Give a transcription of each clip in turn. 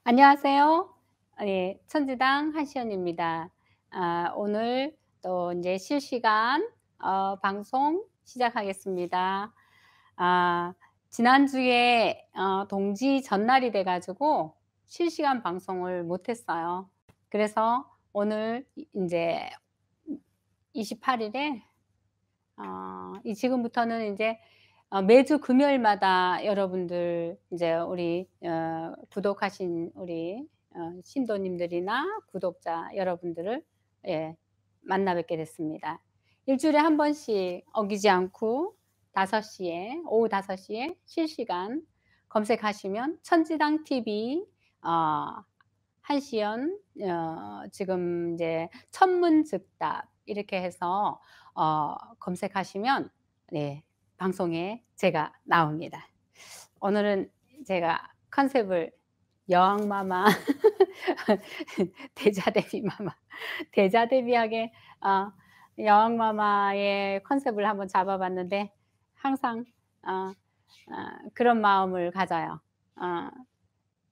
안녕하세요. 예, 천지당 한시연입니다. 오늘 또 이제 실시간 방송 시작하겠습니다. 아 지난주에 동지 전날이 돼 가지고 실시간 방송을 못 했어요. 그래서 오늘 제 28 일에 이 지금부터는 인제 매주 금요일마다 여러분들 인제 우리 구독하신 우리 신도님들이나 구독자 여러분들을 예 만나 뵙게 됐습니다. 일 주일에 한 번씩 어기지 않고 5 시에 오후 5 시에 실시간 검색하시면 천지당 TV 어 한시연 지금 인제 천문즉답 이렇게 해서 검색하시면 네 방송에 제가 나옵니다. 오늘은 제가 컨셉을 여왕마마 대자대비마마 대자대비하게 어 여왕마마의 컨셉을 한번 잡아 봤는데 항상 어 그런 마음을 가져요. 어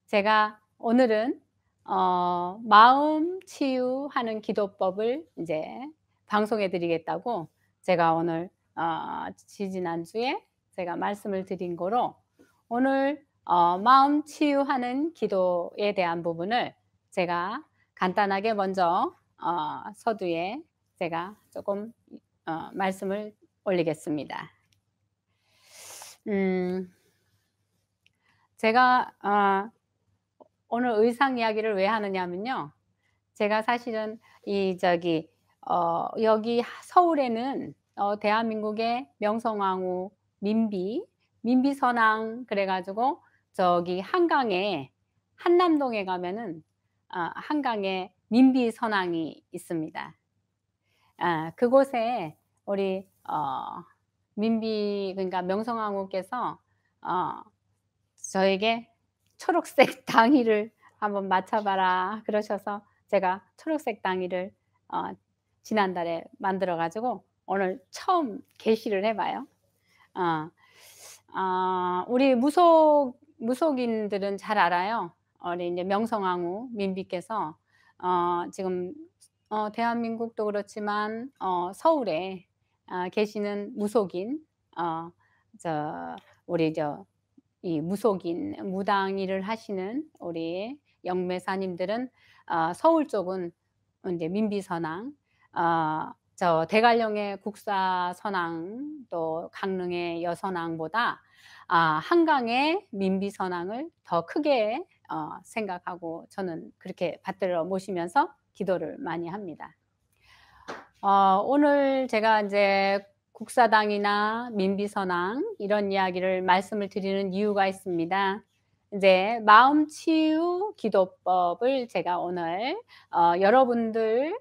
제가 오늘은 마음 치유하는 기도법을 인제 방송해 드리겠다고 제가 오늘 지지난주에 제가 말씀을 드린 거로 오늘 마음 치유하는 기도에 대한 부분을 제가 간단하게 먼저 서두에 제가 쪼끔 말씀을 올리겠습니다. 음 제가 오늘 의상 이야기를 왜 하느냐면요. 제가 사실은 이 저기 여기 서울에는 대한민국의 명성황후 민비선왕 그래 가지고 저기 한강에 한남동에 가면은 한강에 민비선왕이 있습니다. 그곳에 우리 민비 그러니까 명성황후께서 어 저에게 "초록색 당의를 한번 맞춰 봐라." 그러셔서 제가 초록색 당의를 어 지난달에 만들어 가지고 오늘 처음 게시를 해 봐요. 어. 우리 무속인들은 잘 알아요. 우리 인제 명성황후 민비께서 지금 대한민국도 그렇지만 서울에 계시는 무속인 어 저 우리 이 무속인 무당 일을 하시는 우리 영매사님들은 서울 쪽은 인제 민비선왕 저 대관령의 국사선왕 또 강릉의 여선왕보다 한강의 민비선왕을 더 크게 생각하고 저는 그렇게 받들어 모시면서 기도를 많이 합니다. 오늘 제가 인제 국사당이나 민비선왕 이런 이야기를 말씀을 드리는 이유가 있습니다. 인제 마음 치유 기도법을 제가 오늘 여러분들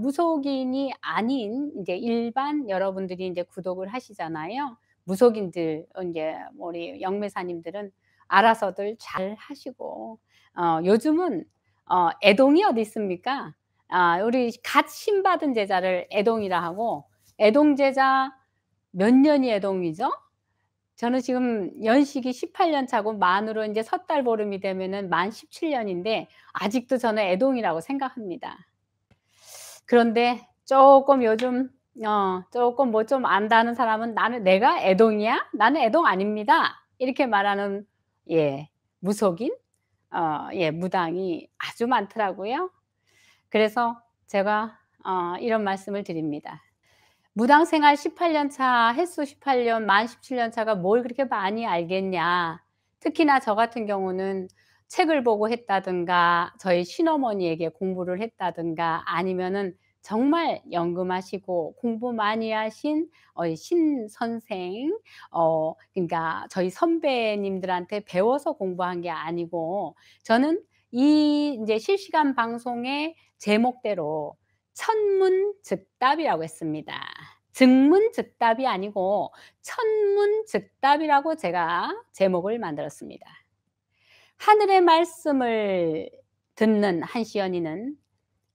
무속인이 아닌 인제 일반 여러분들이 인제 구독을 하시잖아요. 무속인들 인제 우리 영매사님들은 알아서들 잘 하시고 요즘은 애동이 어디 있습니까? 우리 갓 신 받은 제자를 애동이라 하고 애동 제자 몇 년이 애동이죠? 저는 지금 연식이 18년 차고 만으로 인제 섣달 보름이 되면은 만 17 년인데 아직도 저는 애동이라고 생각합니다. 그런데 쪼끔 요즘 쪼끔 뭐 좀 안다는 사람은 "나는 내가 애동이야? 나는 애동 아닙니다." 이렇게 말하는 예 무속인 예 무당이 아주 많더라고요. 그래서 제가 이런 말씀을 드립니다. 무당 생활 18년 차 횟수 18년 만 17년 차가 뭘 그렇게 많이 알겠냐. 특히나 저 같은 경우는 책을 보고 했다든가 저희 친어머니에게 공부를 했다든가 아니면은 정말 연금하시고 공부 많이 하신 이 신선생 그러니까 저희 선배님들한테 배워서 공부한 게 아니고 저는 이 인제 실시간 방송의 제목대로 천문즉답이라고 했습니다. 즉문즉답이 아니고 천문즉답이라고 제가 제목을 만들었습니다. 하늘의 말씀을 듣는 한시연이는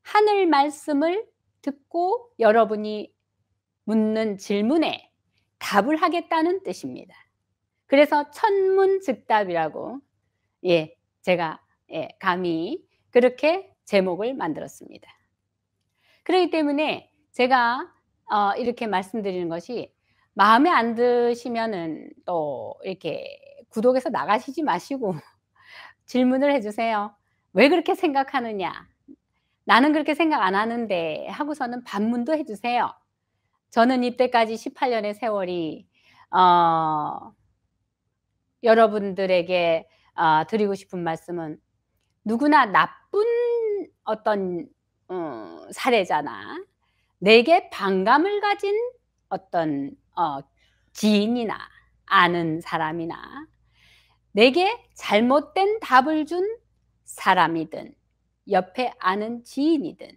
하늘 말씀을 듣고 여러분이 묻는 질문에 답을 하겠다는 뜻입니다. 그래서 천문즉답이라고 예 제가 예, 감히 그렇게 제목을 만들었습니다. 그렇기 때문에 제가 이렇게 말씀드리는 것이 마음에 안 드시면은 또 이렇게 구독에서 나가시지 마시고 질문을 해 주세요. "왜 그렇게 생각하느냐? 나는 그렇게 생각 안 하는데." 하고서는 반문도 해 주세요. 저는 이때까지 18 년의 세월이 어 여러분들에게 드리고 싶은 말씀은 누구나 나쁜 어떤 사례자나 내게 반감을 가진 어떤 지인이나 아는 사람이나 내게 잘못된 답을 준 사람이든 옆에 아는 지인이든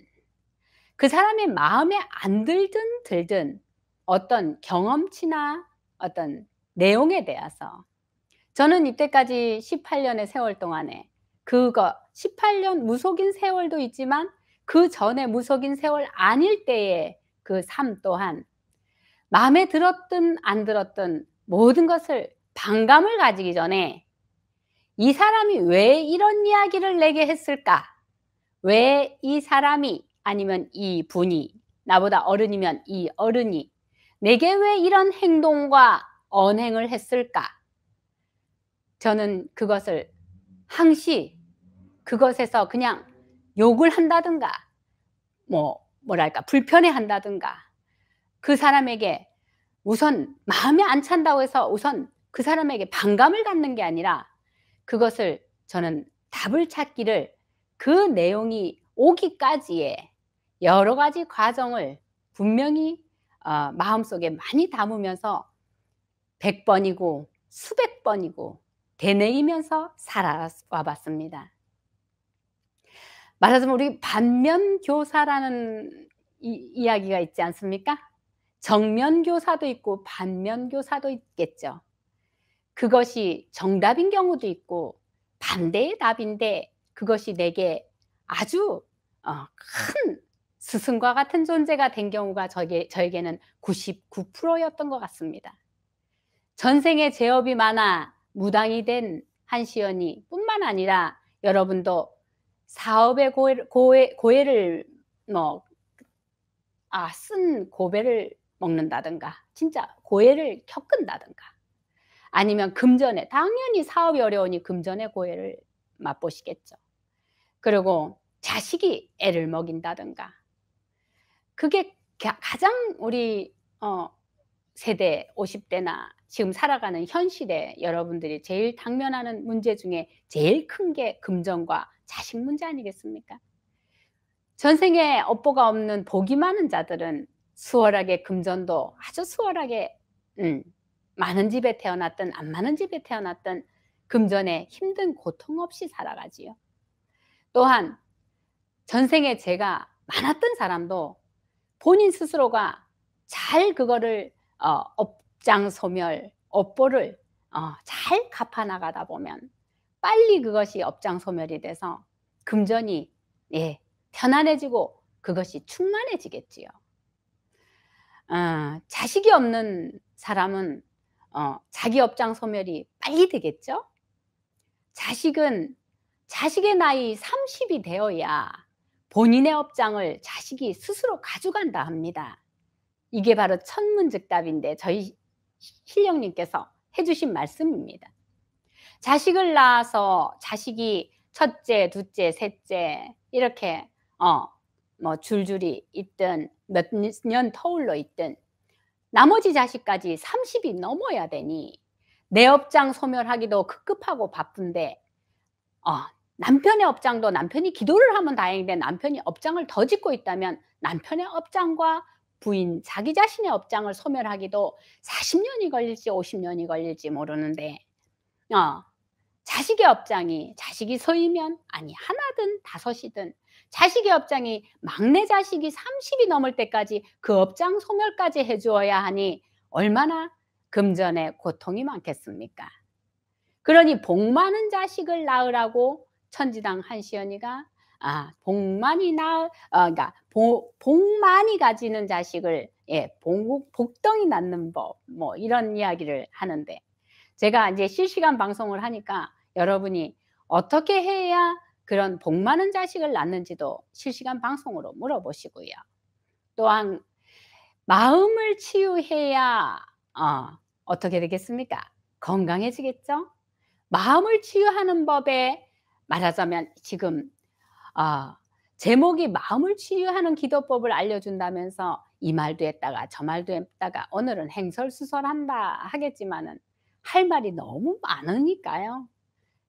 그 사람의 마음에 안 들든 들든 어떤 경험치나 어떤 내용에 대해서 저는 이때까지 18 년의 세월 동안에 그거 18년 무속인 세월도 있지만 그전에 무속인 세월 아닐 때의 그 삶 또한 마음에 들었든 안 들었든 모든 것을 반감을 가지기 전에 '이 사람이 왜 이런 이야기를 내게 했을까? 왜 이 사람이 아니면 이 분이 나보다 어른이면 이 어른이 내게 왜 이런 행동과 언행을 했을까?' 저는 그것을 항시 그것에서 그냥 욕을 한다든가 뭐랄까 불편해한다든가 그 사람에게 우선 마음에 안 찬다고 해서 우선 그 사람에게 반감을 갖는 게 아니라 그것을 저는 답을 찾기를 그 내용이 오기까지의 여러 가지 과정을 분명히 마음속에 많이 담으면서 100 번이고 수백 번이고 되뇌이면서 살아와 봤습니다. 말하자면 우리 반면교사라는 이야기가 있지 않습니까? 정면교사도 있고 반면교사도 있겠죠. 그것이 정답인 경우도 있고 반대의 답인데 그것이 내게 아주 큰 스승과 같은 존재가 된 경우가 저에게는 99% 였던 것 같습니다. 전생에 죄업이 많아 무당이 된 한시연이 뿐만 아니라 여러분도 사업의 고해를 뭐 쓴 고배를 먹는다든가 진짜 고해를 겪은다든가 아니면 금전에 당연히 사업이 어려우니 금전의 고해를 맛보시겠죠. 그리고 자식이 애를 먹인다든가 그게 가장 우리 세대 50 대나 지금 살아가는 현 시대 여러분들이 제일 당면하는 문제 중에 제일 큰 게 금전과 자식 문제 아니겠습니까? 전생에 업보가 없는 복이 많은 자들은 수월하게 금전도 아주 수월하게 많은 집에 태어났든 안 많은 집에 태어났든 금전에 힘든 고통 없이 살아가지요. 또한 전생에 죄가 많았던 사람도 본인 스스로가 잘 그거를 업장 소멸, 업보를 잘 갚아 나가다 보면 빨리 그것이 업장 소멸이 돼서 금전이 예 편안해지고 그것이 충만해지겠지요. 자식이 없는 사람은 자기 업장 소멸이 빨리 되겠죠. 자식은 자식의 나이 30이 되어야 본인의 업장을 자식이 스스로 가져간다 합니다. 이게 바로 천문즉답인데 저희 신령님께서 해 주신 말씀입니다. 자식을 낳아서 자식이 첫째, 둘째, 셋째 이렇게 뭐 줄줄이 있든 몇 년 터울러 있든 나머지 자식까지 30이 넘어야 되니 내 업장 소멸하기도 급급하고 바쁜데 남편의 업장도 남편이 기도를 하면 다행인데 남편이 업장을 더 짓고 있다면 남편의 업장과 부인 자기 자신의 업장을 소멸하기도 40 년이 걸릴지 50 년이 걸릴지 모르는데 자식의 업장이 자식이 서이면 아니 하나든 다섯이든 자식의 업장이 막내 자식이 30이 넘을 때까지 그 업장 소멸까지 해 주어야 하니 얼마나 금전의 고통이 많겠습니까? 그러니 복 많은 자식을 낳으라고 천지당 한시연이가 복 많이 그러니까 복 많이 가지는 자식을 복덩이 낳는 법 뭐 이런 이야기를 하는데 제가 인제 실시간 방송을 하니까 여러분이 어떻게 해야 그런 복 많은 자식을 낳는지도 실시간 방송으로 물어보시고요. 또한 마음을 치유해야 어떻게 되겠습니까? 건강해지겠죠? 마음을 치유하는 법에 말하자면 지금 아 제목이 마음을 치유하는 기도법을 알려준다면서 이 말도 했다가 저 말도 했다가 오늘은 행설수설한다 하겠지만은 할 말이 너무 많으니까요.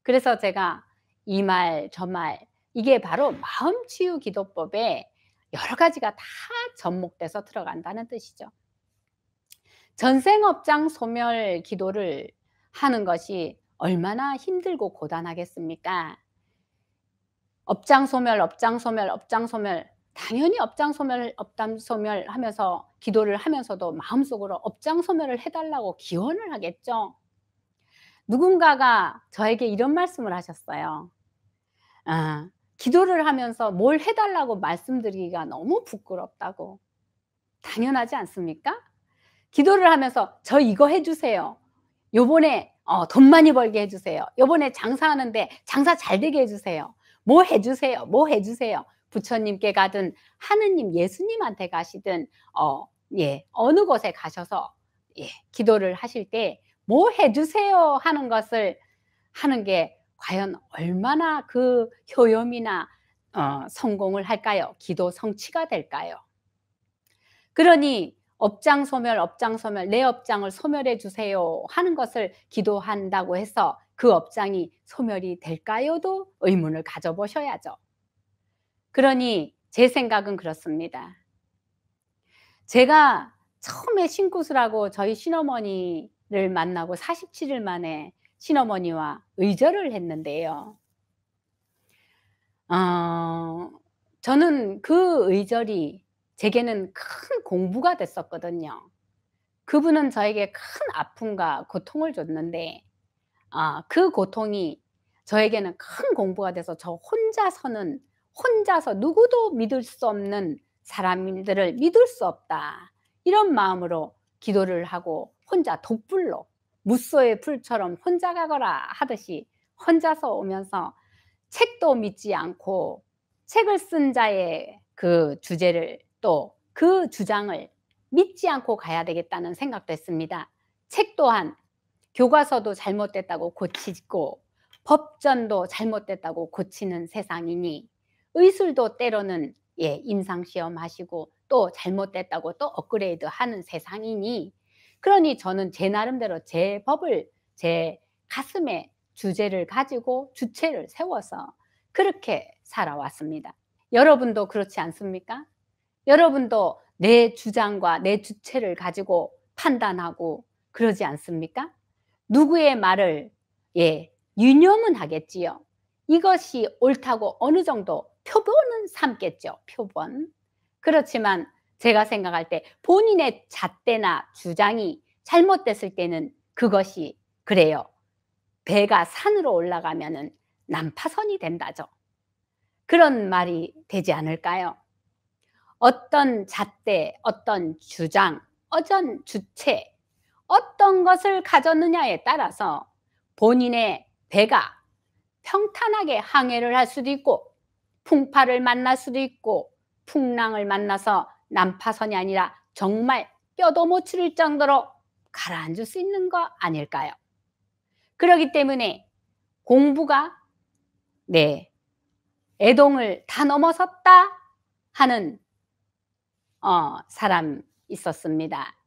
그래서 제가 이 말 저 말 이게 바로 마음 치유 기도법에 여러 가지가 다 접목돼서 들어간다는 뜻이죠. 전생업장 소멸 기도를 하는 것이 얼마나 힘들고 고단하겠습니까? 업장 소멸, 업장 소멸, 업장 소멸. 당연히 업장 소멸, 업장 소멸하면서 기도를 하면서도 마음속으로 업장 소멸을 해 달라고 기원을 하겠죠. 누군가가 저에게 이런 말씀을 하셨어요. 기도를 하면서 뭘 해 달라고 말씀드리기가 너무 부끄럽다고. 당연하지 않습니까? 기도를 하면서 "저 이거 해 주세요. 요번에 돈 많이 벌게 해 주세요. 요번에 장사하는데 장사 잘 되게 해 주세요. 뭐 해 주세요. 뭐 해 주세요." 부처님께 가든 하느님 예수님한테 가시든 어느 곳에 가셔서 기도를 하실 때 "뭐 해 주세요." 하는 것을 하는 게 과연 얼마나 그 효염이나 성공을 할까요? 기도 성취가 될까요? 그러니 업장 소멸, 업장 소멸, "내 업장을 소멸해 주세요." 하는 것을 기도한다고 해서 그 업장이 소멸이 될까요?도 의문을 가져 보셔야죠. 그러니 제 생각은 그렇습니다. 제가 처음에 신굿을 저희 시어머니를 만나고 47일 만에 시어머니와 의절을 했는데요. 어 저는 그 의절이 제게는 큰 공부가 됐었거든요. 그분은 저에게 큰 아픔과 고통을 줬는데 그 고통이 저에게는 큰 공부가 돼서 혼자서 누구도 믿을 수 없는 사람들을 믿을 수 없다. 이런 마음으로 기도를 하고 혼자 독불로 무소의 불처럼 혼자 가거라 하듯이 혼자서 오면서 책도 믿지 않고 책을 쓴 자의 그 주제를 또 그 주장을 믿지 않고 가야 되겠다는 생각도 했습니다. 책 또한 교과서도 잘못됐다고 고치고 법전도 잘못됐다고 고치는 세상이니 의술도 때로는 임상시험 하시고 또 잘못됐다고 또 업그레이드하는 세상이니 그러니 저는 제 나름대로 제 법을 제 가슴에 주제를 가지고 주체를 세워서 그렇게 살아왔습니다. 여러분도 그렇지 않습니까? 여러분도 내 주장과 내 주체를 가지고 판단하고 그러지 않습니까? 누구의 말을 유념은 하겠지요. 이것이 옳다고 어느 정도 표본은 삼겠죠, 표본. 그렇지만 제가 생각할 때 본인의 잣대나 주장이 잘못됐을 때는 그것이 그래요. 배가 산으로 올라가면은 난파선이 된다죠. 그런 말이 되지 않을까요? 어떤 잣대, 어떤 주장, 어떤 주체, 어떤 것을 가졌느냐에 따라서 본인의 배가 평탄하게 항해를 할 수도 있고 풍파를 만날 수도 있고 풍랑을 만나서 난파선이 아니라 정말 뼈도 못 치를 정도로 가라앉을 수 있는 거 아닐까요? 그러기 때문에 공부가 애동을 다 넘어섰다 하는 사람 있었습니다.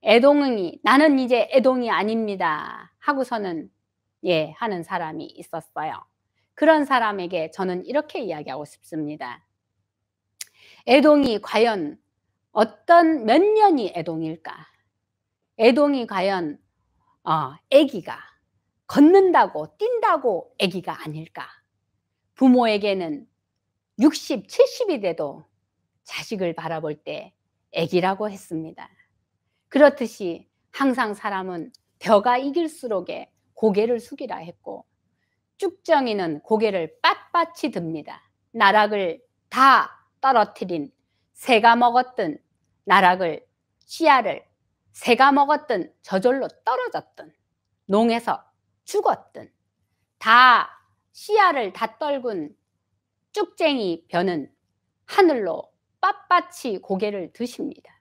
애동이 "나는 이제 애동이 아닙니다." 하고서는 하는 사람이 있었어요. 그런 사람에게 저는 이렇게 이야기하고 싶습니다. 애동이 과연 어떤 몇 년이 애동일까? 애동이 과연 아기가 걷는다고 뛴다고 아기가 아닐까? 부모에게는 60, 70이 돼도 자식을 바라볼 때 아기라고 했습니다. 그렇듯이 항상 사람은 벼가 이길수록에 고개를 숙이라 했고 쭉정이는 고개를 빳빳이 듭니다. 나락을 다 떨어뜨린 새가 먹었든 나락을 씨알을 새가 먹었든 저절로 떨어졌든 농에서 죽었든 다 씨알을 다 떨군 쭉쟁이 벼는 하늘로 빳빳이 고개를 드십니다.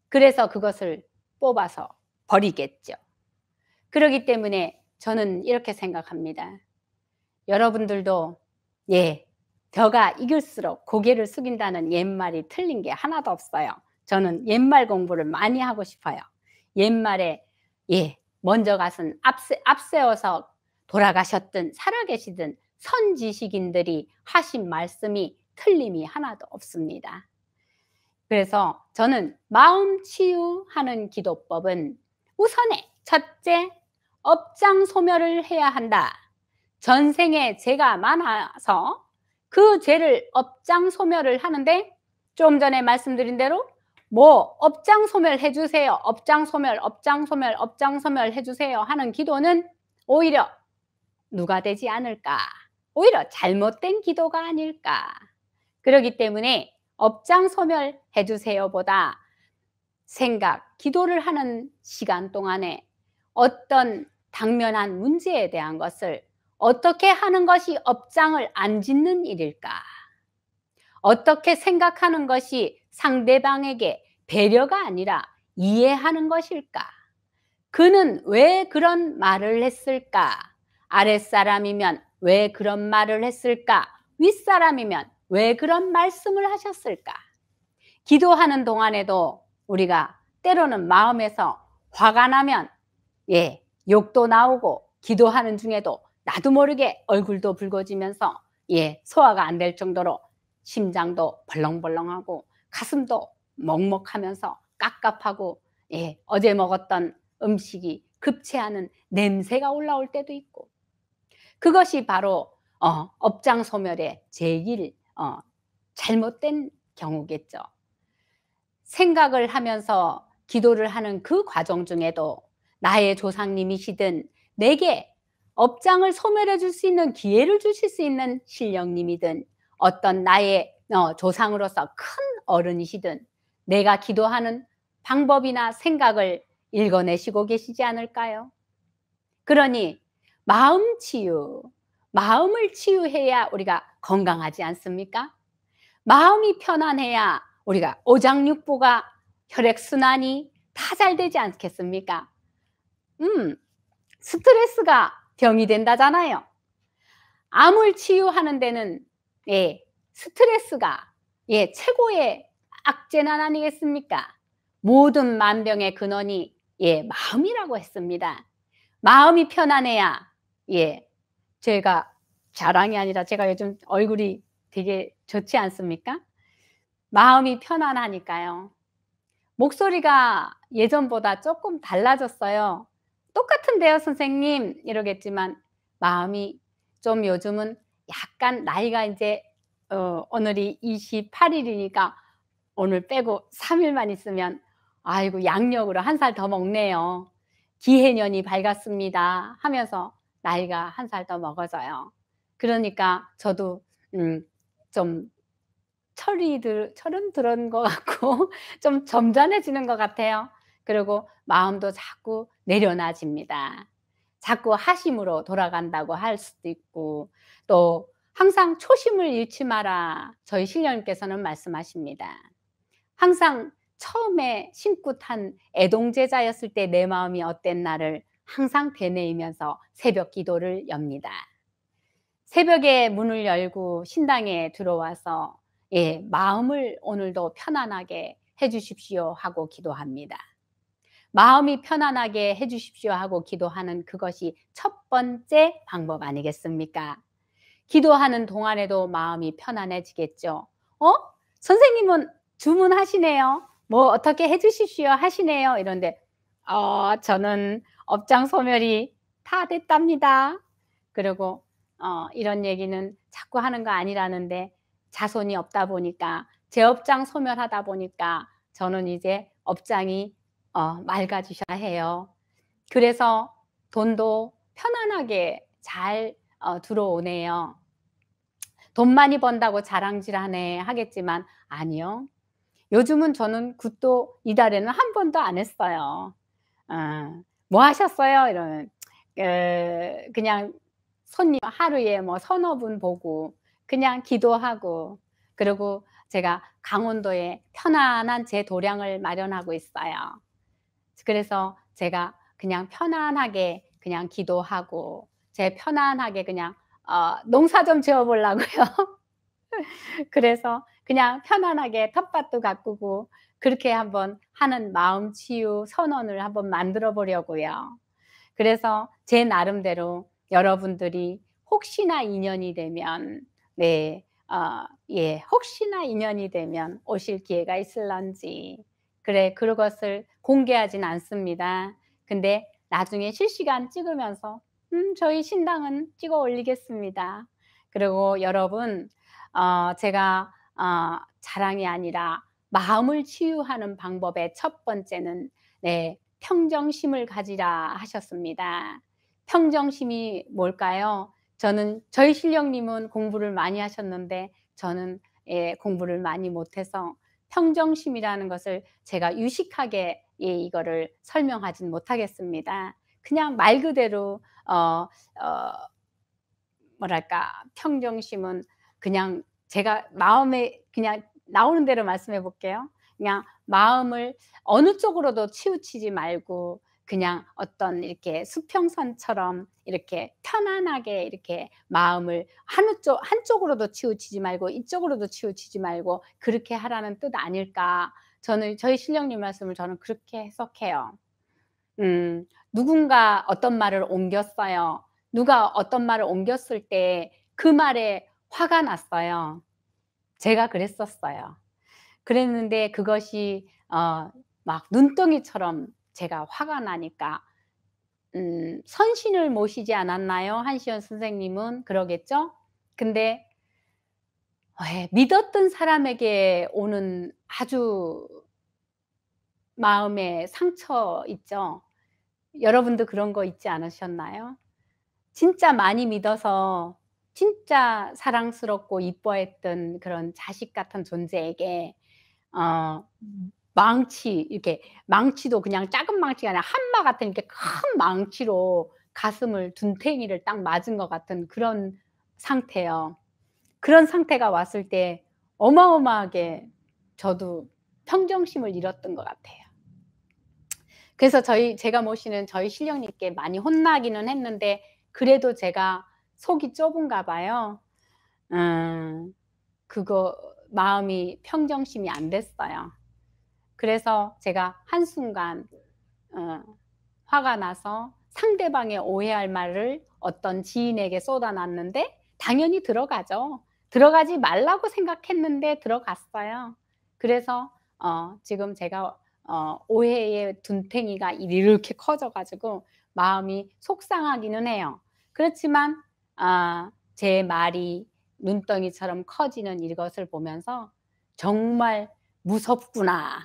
그래서 그것을 뽑아서 버리겠죠. 그러기 때문에 저는 이렇게 생각합니다. 여러분들도 벼가 익을수록 고개를 숙인다는 옛말이 틀린 게 하나도 없어요. 저는 옛말 공부를 많이 하고 싶어요. 옛말에 먼저 가신 앞세워서 돌아가셨든 살아계시든 선지식인들이 하신 말씀이 틀림이 하나도 없습니다. 그래서 저는 마음 치유하는 기도법은 우선에 첫째, 업장 소멸을 해야 한다. 전생에 죄가 많아서 그 죄를 업장 소멸을 하는데, 좀 전에 말씀드린 대로 업장 소멸 해주세요, 업장 소멸, 업장 소멸, 업장 소멸 해주세요 하는 기도는 오히려 누가 되지 않을까, 오히려 잘못된 기도가 아닐까. 그렇기 때문에 업장 소멸 해주세요 보다 기도를 하는 시간 동안에 어떤 당면한 문제에 대한 것을 어떻게 하는 것이 업장을 안 짓는 일일까? 어떻게 생각하는 것이 상대방에게 배려가 아니라 이해하는 것일까? 그는 왜 그런 말을 했을까? 아랫사람이면 왜 그런 말을 했을까? 윗사람이면 왜 그런 말씀을 하셨을까? 기도하는 동안에도 우리가 때로는 마음에서 화가 나면 욕도 나오고, 기도하는 중에도 나도 모르게 얼굴도 붉어지면서 소화가 안 될 정도로 심장도 벌렁벌렁하고 가슴도 먹먹하면서 깝깝하고 어제 먹었던 음식이 급체하는 냄새가 올라올 때도 있고, 그것이 바로 업장 소멸의 제일 잘못된 경우겠죠. 생각을 하면서 기도를 하는 그 과정 중에도 나의 조상님이시든 내게 업장을 소멸해 줄 수 있는 기회를 주실 수 있는 신령님이든 어떤 나의 조상으로서 큰 어른이시든 내가 기도하는 방법이나 생각을 읽어내시고 계시지 않을까요? 그러니 마음 치유, 마음을 치유해야 우리가 건강하지 않습니까? 마음이 편안해야 우리가 오장육부가 혈액순환이 다 잘 되지 않겠습니까? 스트레스가 병이 된다잖아요. 암을 치유하는 데는 스트레스가 최고의 악재난 아니겠습니까? 모든 만병의 근원이 마음이라고 했습니다. 마음이 편안해야 제가 자랑이 아니라 제가 요즘 얼굴이 되게 좋지 않습니까? 마음이 편안하니까요. 목소리가 예전보다 조금 달라졌어요. "똑같은데요 선생님." 이러겠지만 마음이 좀 요즘은 약간 나이가 이제 오늘이 28일이니까 오늘 빼고 3일만 있으면 아이고 양력으로 1살 더 먹네요. 기해년이 밝았습니다 하면서 나이가 1살 더 먹어져요. 그러니까 저도 좀 철은 들은 것 같고 좀 점잖해지는 것 같아요. 그리고 마음도 자꾸 내려놔집니다. 자꾸 하심으로 돌아간다고 할 수도 있고, 또 항상 초심을 잃지 마라 저희 신령님께서는 말씀하십니다. 항상 처음에 신구 탄 애동제자였을 때 내 마음이 어땠나를 항상 되뇌이면서 새벽 기도를 엽니다. 새벽에 문을 열고 신당에 들어와서 마음을 오늘도 편안하게 해 주십시오 하고 기도합니다. 마음이 편안하게 해 주십시오 하고 기도하는 그것이 첫 번째 방법 아니겠습니까? 기도하는 동안에도 마음이 편안해지겠죠. 선생님은 주문하시네요. 뭐 어떻게 해 주십시오 하시네요. 이런데 저는 업장 소멸이 다 됐답니다. 그리고 이런 얘기는 자꾸 하는 거 아니라는데, 자손이 없다 보니까 제 업장 소멸하다 보니까 저는 이제 업장이 맑아지셔야 해요. 그래서 돈도 편안하게 잘 들어오네요. 돈 많이 번다고 자랑질하네 하겠지만 아니요. 요즘은 저는 굿도 이달에는 한 번도 안 했어요. "뭐 하셨어요?" 이러면 그냥 손님 하루에 뭐 서너 분 보고 그냥 기도하고, 그리고 제가 강원도에 편안한 제 도량을 마련하고 있어요. 그래서 제가 그냥 편안하게 그냥 기도하고 제 편안하게 그냥 농사 좀 지어 보려고요. 그래서 그냥 편안하게 텃밭도 가꾸고 그렇게 한번 하는 마음 치유 선언을 한번 만들어 보려고요. 그래서 제 나름대로 여러분들이 혹시나 인연이 되면, 네, 예, 혹시나 인연이 되면 오실 기회가 있을런지, 그래 그것을 공개하진 않습니다. 근데 나중에 실시간 찍으면서 저희 신당은 찍어 올리겠습니다. 그리고 여러분, 제가 자랑이 아니라 마음을 치유하는 방법의 첫 번째는, 네, 평정심을 가지라 하셨습니다. 평정심이 뭘까요? 저희 신령님은 공부를 많이 하셨는데 저는, 예, 공부를 많이 못해서 평정심이라는 것을 제가 유식하게, 예, 이거를 설명하진 못하겠습니다. 그냥 말 그대로 뭐랄까, 평정심은 그냥 제가 마음에 그냥 나오는 대로 말씀해 볼게요. 그냥 마음을 어느 쪽으로도 치우치지 말고 그냥 어떤 이렇게 수평선처럼 이렇게 편안하게 이렇게 마음을 한쪽으로도 치우치지 말고 이쪽으로도 치우치지 말고 그렇게 하라는 뜻 아닐까. 저는 저희 신령님 말씀을 저는 그렇게 해석해요. 누군가 어떤 말을 옮겼어요. 누가 어떤 말을 옮겼을 때 그 말에 화가 났어요. 제가 그랬었어요. 그랬는데 그것이 막 눈덩이처럼 제가 화가 나니까, 선신을 모시지 않았나요? 한시연 선생님은 그러겠죠? 근데 예, 믿었던 사람에게 오는 아주 마음의 상처 있죠? 여러분도 그런 거 있지 않으셨나요? 진짜 많이 믿어서 진짜 사랑스럽고 이뻐했던 그런 자식 같은 존재에게 망치, 이렇게 망치도 그냥 작은 망치가 아니라 한마 같은 이렇게 큰 망치로 가슴을 둔탱이를 딱 맞은 것 같은 그런 상태요. 그런 상태가 왔을 때 어마어마하게 저도 평정심을 잃었던 것 같아요. 그래서 제가 모시는 저희 신령님께 많이 혼나기는 했는데 그래도 제가 속이 좁은가 봐요. 그거 마음이 평정심이 안 됐어요. 그래서 제가 한순간 어 화가 나서 상대방의 오해할 말을 어떤 지인에게 쏟아놨는데 당연히 들어가죠. 들어가지 말라고 생각했는데 들어갔어요. 그래서 지금 제가 오해의 둔탱이가 이렇게 커져 가지고 마음이 속상하기는 해요. 그렇지만 제 말이 눈덩이처럼 커지는 이것을 보면서 '정말 무섭구나.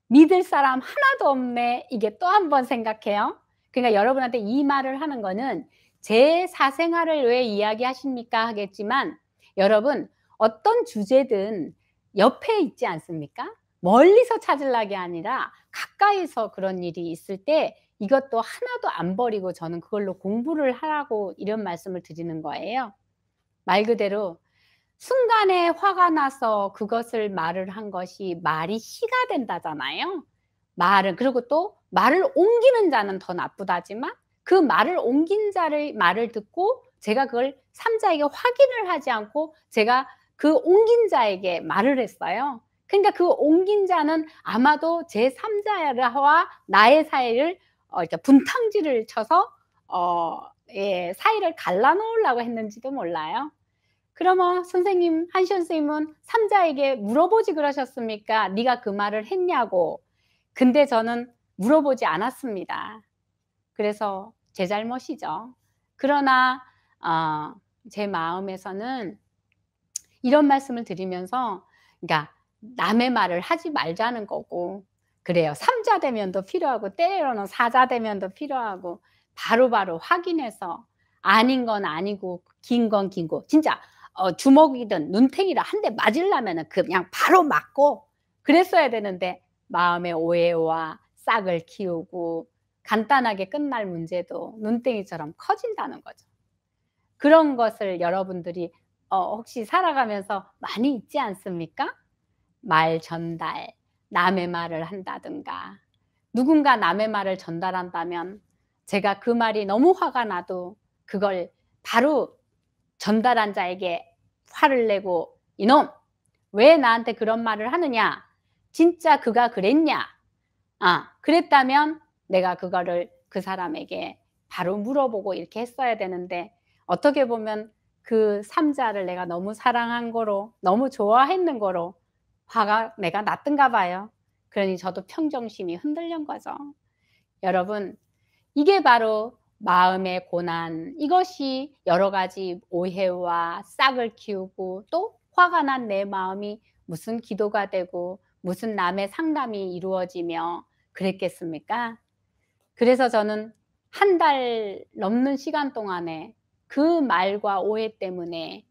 믿을 사람 하나도 없네.' 이게 또 한 번 생각해요. 그러니까 여러분한테 이 말을 하는 거는 "제 사생활을 왜 이야기하십니까?" 하겠지만 여러분, 어떤 주제든 옆에 있지 않습니까? 멀리서 찾으려는 게 아니라 가까이서 그런 일이 있을 때 이것도 하나도 안 버리고 저는 그걸로 공부를 하라고 이런 말씀을 드리는 거예요. 말 그대로 순간에 화가 나서 그것을 말을 한 것이 말이 씨가 된다잖아요. 말은, 그리고 또 말을 옮기는 자는 더 나쁘다지만 그 말을 옮긴 자의 말을 듣고 제가 그걸 삼자에게 확인을 하지 않고 제가 그 옮긴 자에게 말을 했어요. 그러니까 그 옮긴 자는 아마도 제 삼자와 나의 사이를 이렇게 분탕질을 쳐서 예, 사이를 갈라 놓으려고 했는지도 몰라요. 그러면 선생님, 한시연 선생님은 삼자에게 물어보지 그러셨습니까? "네가 그 말을 했냐."고. 근데 저는 물어보지 않았습니다. 그래서 제 잘못이죠. 그러나 제 마음에서는 이런 말씀을 드리면서, 그러니까 남의 말을 하지 말자는 거고, 그래요. 삼자 대면도 필요하고 때로는 사자 대면도 필요하고 바로바로 확인해서 아닌 건 아니고 긴 건 긴고, 진짜 주먹이든 눈탱이를 한 대 맞으려면은 그냥 바로 맞고 그랬어야 되는데 마음의 오해와 싹을 키우고 간단하게 끝날 문제도 눈탱이처럼 커진다는 거죠. 그런 것을 여러분들이 혹시 살아가면서 많이 있지 않습니까? 말 전달, 남의 말을 한다든가. 누군가 남의 말을 전달한다면 제가 그 말이 너무 화가 나도 그걸 바로 전달한 자에게 화를 내고 "이놈! 왜 나한테 그런 말을 하느냐? 진짜 그가 그랬냐?" 그랬다면 내가 그거를 그 사람에게 바로 물어보고 이렇게 했어야 되는데, 어떻게 보면 그 삼자를 내가 너무 사랑한 거로, 너무 좋아했는 거로 화가 내가 났던가 봐요. 그러니 저도 평정심이 흔들린 거죠. 여러분, 이게 바로 마음의 고난, 이것이 여러 가지 오해와 싹을 키우고 또 화가 난 내 마음이 무슨 기도가 되고 무슨 남의 상담이 이루어지며 그랬겠습니까? 그래서 저는 한 달 넘는 시간 동안에 그 말과 오해 때문에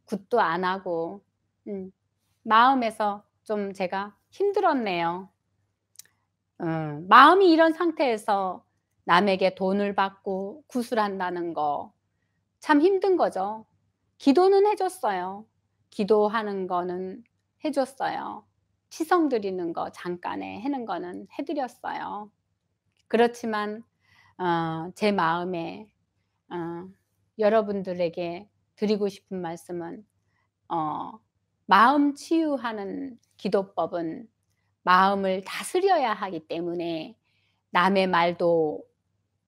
굿도 안 하고 마음에서 좀 제가 힘들었네요. 마음이 이런 상태에서 남에게 돈을 받고 굿을 한다는 거 참 힘든 거죠. 기도는 해 줬어요. 기도하는 거는 해 줬어요. 치성 드리는 거 잠깐에 하는 거는 해 드렸어요. 그렇지만 제 마음에 어 여러분들에게 드리고 싶은 말씀은, 어 마음 치유하는 기도법은 마음을 다스려야 하기 때문에 남의 말도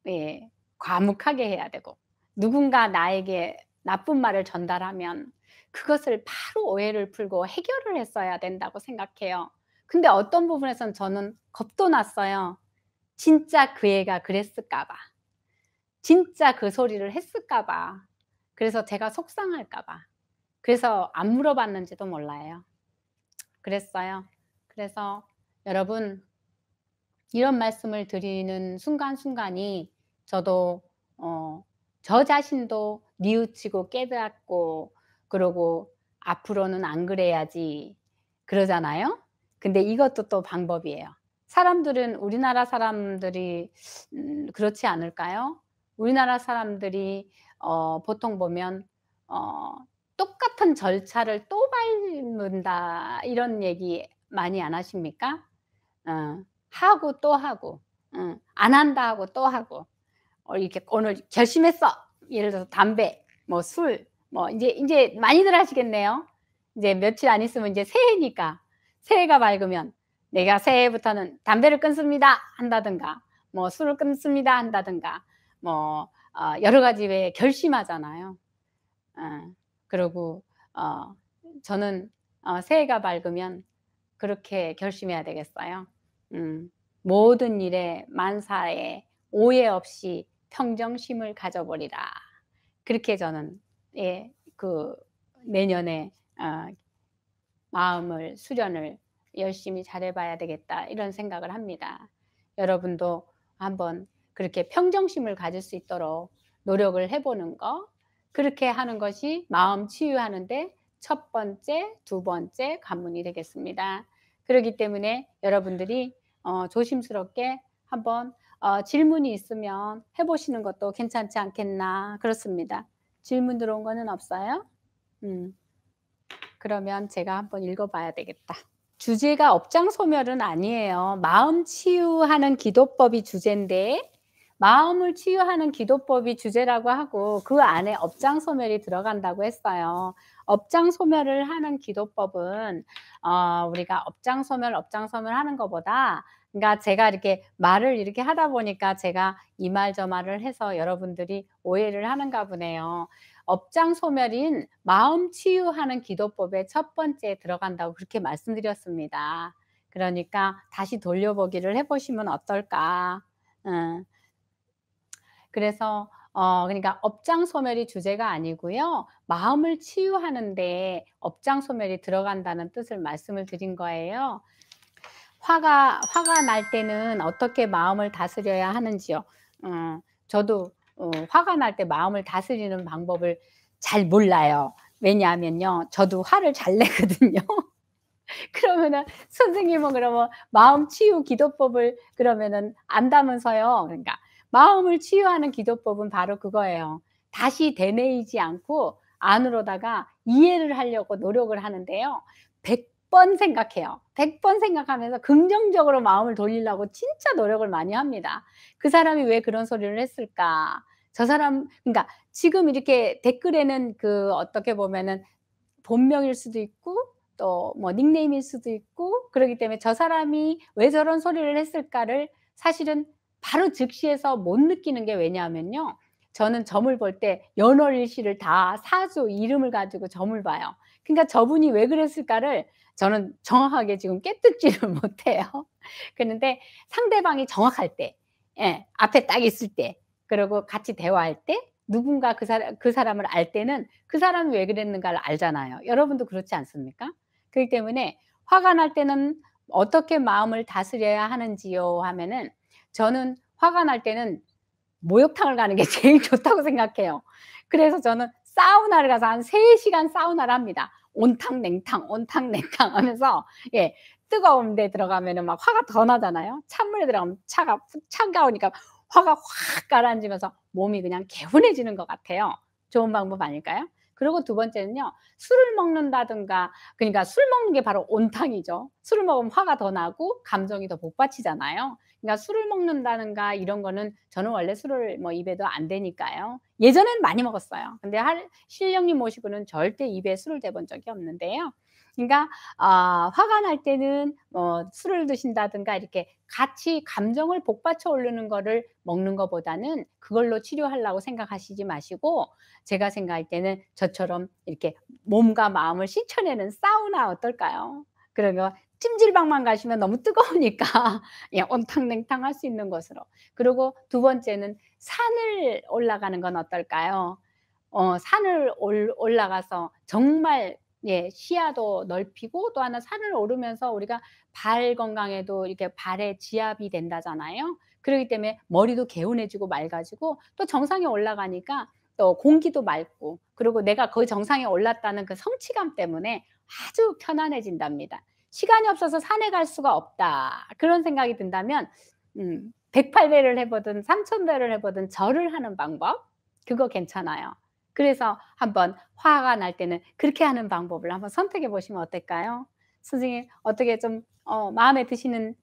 예 과묵하게 해야 되고, 누군가 나에게 나쁜 말을 전달하면 그것을 바로 오해를 풀고 해결을 했어야 된다고 생각해요. 근데 어떤 부분에선 저는 겁도 났어요. 진짜 그 애가 그랬을까 봐. 진짜 그 소리를 했을까 봐. 그래서 제가 속상할까 봐. 그래서 안 물어봤는지도 몰라요. 그랬어요. 그래서 여러분, 이런 말씀을 드리는 순간순간이 저도 저 자신도 뉘우치고 깨닫고, 그러고 '앞으로는 안 그래야지.' 그러잖아요. 근데 이것도 또 방법이에요. 사람들은, 우리나라 사람들이 그렇지 않을까요? 우리나라 사람들이 보통 보면 어 "똑같은 절차를 또 밟는다." 이런 얘기 많이 안 하십니까? 하고 또 하고, 안 한다 하고 또 하고, 이렇게 "오늘 결심했어." 예를 들어서 담배, 뭐 술, 뭐 인제 많이들 하시겠네요. 인제 며칠 안 있으면 인제 새해니까, 새해가 밝으면 "내가 새해부터는 담배를 끊습니다." 한다든가, 뭐 "술을 끊습니다." 한다든가, 뭐 여러 가지 왜 결심하잖아요. 그러고 어 저는 새해가 밝으면 그렇게 결심해야 되겠어요. 음. '모든 일에 만사에 오해 없이 평정심을 가져 버리라.' 그렇게 저는 그 내년에 어 '마음을 수련을 열심히 잘해 봐야 되겠다.' 이런 생각을 합니다. 여러분도 한번 그렇게 평정심을 가질 수 있도록 노력을 해 보는 거, 그렇게 하는 것이 마음 치유하는 데 첫 번째, 두 번째 관문이 되겠습니다. 그러기 때문에 여러분들이 조심스럽게 한번 질문이 있으면 해 보시는 것도 괜찮지 않겠나 그렇습니다. 질문 들어온 거는 없어요? 음. 그러면 제가 한번 읽어 봐야 되겠다. 주제가 업장 소멸은 아니에요. 마음 치유하는 기도법이 주제인데, 마음을 치유하는 기도법이 주제라고 하고 그 안에 업장 소멸이 들어간다고 했어요. 업장 소멸을 하는 기도법은 우리가 업장 소멸 하는 것보다, 그러니까 제가 이렇게 말을 이렇게 하다 보니까 제가 이 말 저 말을 해서 여러분들이 오해를 하는가 보네요. 업장 소멸인 마음 치유하는 기도법의 첫 번째에 들어간다고 그렇게 말씀드렸습니다. 그러니까 다시 돌려보기를 해 보시면 어떨까. 어. 그래서 그러니까 업장 소멸이 주제가 아니고요. 마음을 치유하는 데 업장 소멸이 들어간다는 뜻을 말씀을 드린 거예요. 화가 날 때는 어떻게 마음을 다스려야 하는지요. 저도 화가 날 때 마음을 다스리는 방법을 잘 몰라요. 왜냐하면요, 저도 화를 잘 내거든요. 그러면은 선생님은 그러면 마음 치유 기도법을 그러면은 안다면서요. 그러니까 마음을 치유하는 기도법은 바로 그거예요. 다시 되뇌이지 않고 안으로다가 이해를 하려고 노력을 하는데요. 100번 생각해요. 100번 생각하면서 긍정적으로 마음을 돌리려고 진짜 노력을 많이 합니다. '그 사람이 왜 그런 소리를 했을까? 저 사람' 그러니까 지금 이렇게 댓글에는 어떻게 보면은 본명일 수도 있고 또 뭐 닉네임일 수도 있고 그러기 때문에 '저 사람이 왜 저런 소리를 했을까.'를 사실은 바로 즉시해서 못 느끼는 게 왜냐하면요. 저는 점을 볼 때 연월일시를 다 사주 이름을 가지고 점을 봐요. 그러니까 저분이 왜 그랬을까를 저는 정확하게 지금 깨닫지를 못해요. 그런데 상대방이 정확할 때 예 앞에 딱 있을 때 그리고 같이 대화할 때 누군가 그 사람을 알 때는 그 사람이 왜 그랬는가를 알잖아요. 여러분도 그렇지 않습니까? 그렇기 때문에 화가 날 때는 어떻게 마음을 다스려야 하는지요 하면은 저는 화가 날 때는 목욕탕을 가는 게 제일 좋다고 생각해요. 그래서 저는 사우나를 가서 한 3 시간 사우나를 합니다. 온탕 냉탕, 온탕 냉탕 하면서 예 뜨거운 데 들어가면은 막 화가 더 나잖아요. 찬물에 들어가면 차가우니까 화가 확 가라앉으면서 몸이 그냥 개운해지는 것 같아요. 좋은 방법 아닐까요? 그리고 두 번째는요. 술을 먹는다든가 그러니까 술 먹는 게 바로 온탕이죠. 술을 먹으면 화가 더 나고 감정이 더 복받치잖아요. 그러니까 술을 먹는다든가 이런 거는 저는 원래 술을 뭐 입에도 안 대니까요. 예전엔 많이 먹었어요. 근데 신령님 모시고는 절대 입에 술을 대 본 적이 없는데요. 그러니까 화가 날 때는 뭐 술을 드신다든가 이렇게 같이 감정을 복받쳐 오르는 거를 먹는 것보다는 그걸로 치료하려고 생각하시지 마시고 제가 생각할 때는 저처럼 이렇게 몸과 마음을 씻어내는 사우나 어떨까요? 그러면 찜질방만 가시면 너무 뜨거우니까 예 온탕냉탕 할 수 있는 곳으로. 그리고 두 번째는 산을 올라가는 건 어떨까요? 산을 올라가서 정말 예 시야도 넓히고 또 하나 산을 오르면서 우리가 발 건강에도 이렇게 발에 지압이 된다잖아요. 그러기 때문에 머리도 개운해지고 맑아지고 또 정상에 올라가니까 또 공기도 맑고 그리고 내가 거기 정상에 올랐다는 그 성취감 때문에 아주 편안해진답니다. '시간이 없어서 산에 갈 수가 없다.' 그런 생각이 든다면 108 배를 해 보든 3000 배를 해 보든 절을 하는 방법 그거 괜찮아요. 그래서 한번 화가 날 때는 그렇게 하는 방법을 한번 선택해 보시면 어떨까요? 선생님 어떻게 좀 마음에 드시는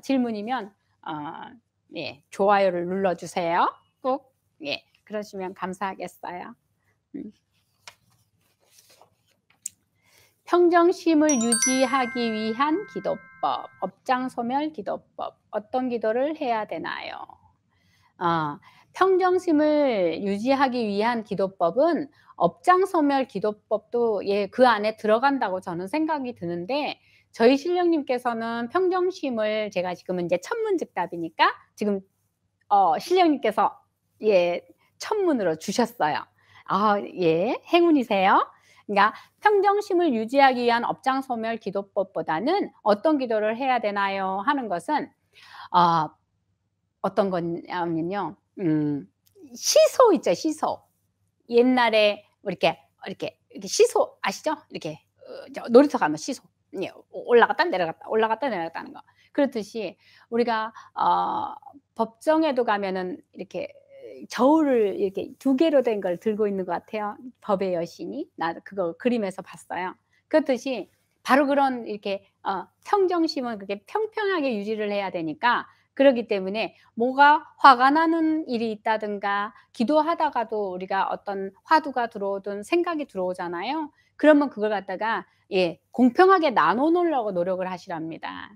질문이면 어 예 좋아요를 눌러 주세요. 꼭 예 그러시면 감사하겠어요. 음. 평정심을 유지하기 위한 기도법, 업장소멸 기도법. 어떤 기도를 해야 되나요? 아 평정심을 유지하기 위한 기도법은 업장소멸 기도법도 예 그 안에 들어간다고 저는 생각이 드는데 저희 신령님께서는 평정심을 제가 지금은 인제 천문즉답이니까 지금 신령님께서 예 천문으로 주셨어요. 아 예 행운이세요. 그러니까 평정심을 유지하기 위한 업장소멸 기도법보다는 어떤 기도를 해야 되나요 하는 것은 아 어떤 거냐면요. 시소 있죠, 시소. 옛날에 뭐 이렇게 시소 아시죠? 이렇게 저 놀이터 가면 시소. 예. 올라갔다 내려갔다 올라갔다 내려갔다 하는 거. 그렇듯이 우리가 법정에도 가면은 이렇게 저울을 이렇게 두 개로 된 걸 들고 있는 것 같아요, 법의 여신이. 나 그거 그림에서 봤어요. 그렇듯이 바로 그런 이렇게 평정심은 그렇게 평평하게 유지를 해야 되니까 그러기 때문에 뭐가 화가 나는 일이 있다든가 기도하다가도 우리가 어떤 화두가 들어오든 생각이 들어오잖아요. 그러면 그걸 갖다가 예 공평하게 나눠 놓으려고 노력을 하시랍니다.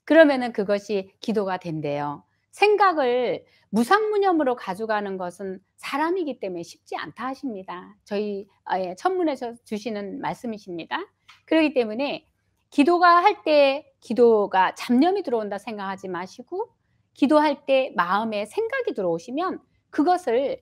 그러면은 그것이 기도가 된대요. 생각을 무상무념으로 가져가는 것은 사람이기 때문에 쉽지 않다 하십니다. 저희 예 천문에서 주시는 말씀이십니다. 그러기 때문에 기도가 할 때 기도가 잡념이 들어온다 생각하지 마시고 기도할 때 마음에 생각이 들어오시면 그것을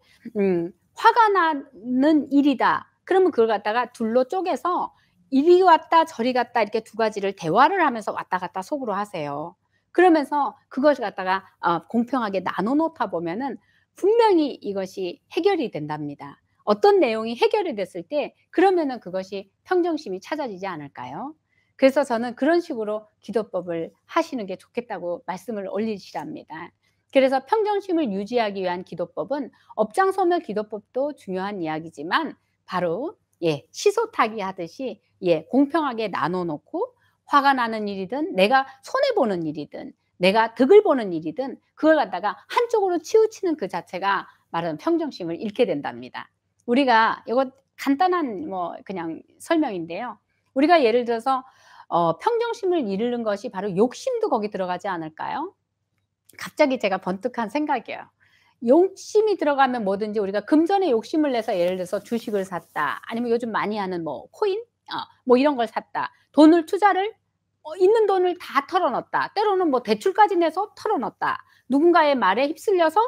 '화가 나는 일이다.' 그러면 그걸 갖다가 둘로 쪼개서 이리 왔다 저리 갔다 이렇게 두 가지를 대화를 하면서 왔다 갔다 속으로 하세요. 그러면서 그것을 갖다가 공평하게 나눠 놓다 보면은 분명히 이것이 해결이 된답니다. 어떤 내용이 해결이 됐을 때 그러면은 그것이 평정심이 찾아지지 않을까요? 그래서 저는 그런 식으로 기도법을 하시는 게 좋겠다고 말씀을 올리시랍니다. 그래서 평정심을 유지하기 위한 기도법은 업장소멸 기도법도 중요한 이야기지만 바로 시소타기 하듯이 공평하게 나눠 놓고 화가 나는 일이든 내가 손해 보는 일이든 내가 득을 보는 일이든 그걸 갖다가 한쪽으로 치우치는 그 자체가 말하는 평정심을 잃게 된답니다. 우리가 이거 간단한 뭐 그냥 설명인데요. 우리가 예를 들어서 평정심을 잃는 것이 바로 욕심도 거기 들어가지 않을까요? 갑자기 제가 번뜩한 생각이에요. 욕심이 들어가면 뭐든지 우리가 금전에 욕심을 내서 예를 들어서 주식을 샀다. 아니면 요즘 많이 하는 뭐 코인 뭐 이런 걸 샀다. 돈을 투자를 있는 돈을 다 털어 넣었다. 때로는 뭐 대출까지 내서 털어 넣었다. 누군가의 말에 휩쓸려서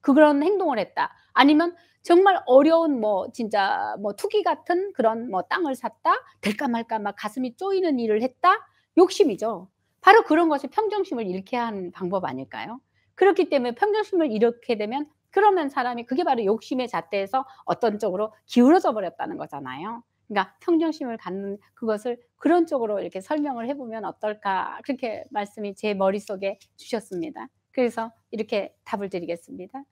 그런 행동을 했다. 아니면 정말 어려운 뭐 진짜 뭐 투기 같은 그런 뭐 땅을 샀다. 될까 말까 막 가슴이 쪼이는 일을 했다. 욕심이죠. 바로 그런 것이 평정심을 잃게 한 방법 아닐까요? 그렇기 때문에 평정심을 잃게 되면 그러면 사람이 그게 바로 욕심의 잣대에서 어떤 쪽으로 기울어져 버렸다는 거잖아요. 그러니까 평정심을 갖는 그것을 그런 쪽으로 이렇게 설명을 해 보면 어떨까 그렇게 말씀이 제 머릿속에 주셨습니다. 그래서 이렇게 답을 드리겠습니다.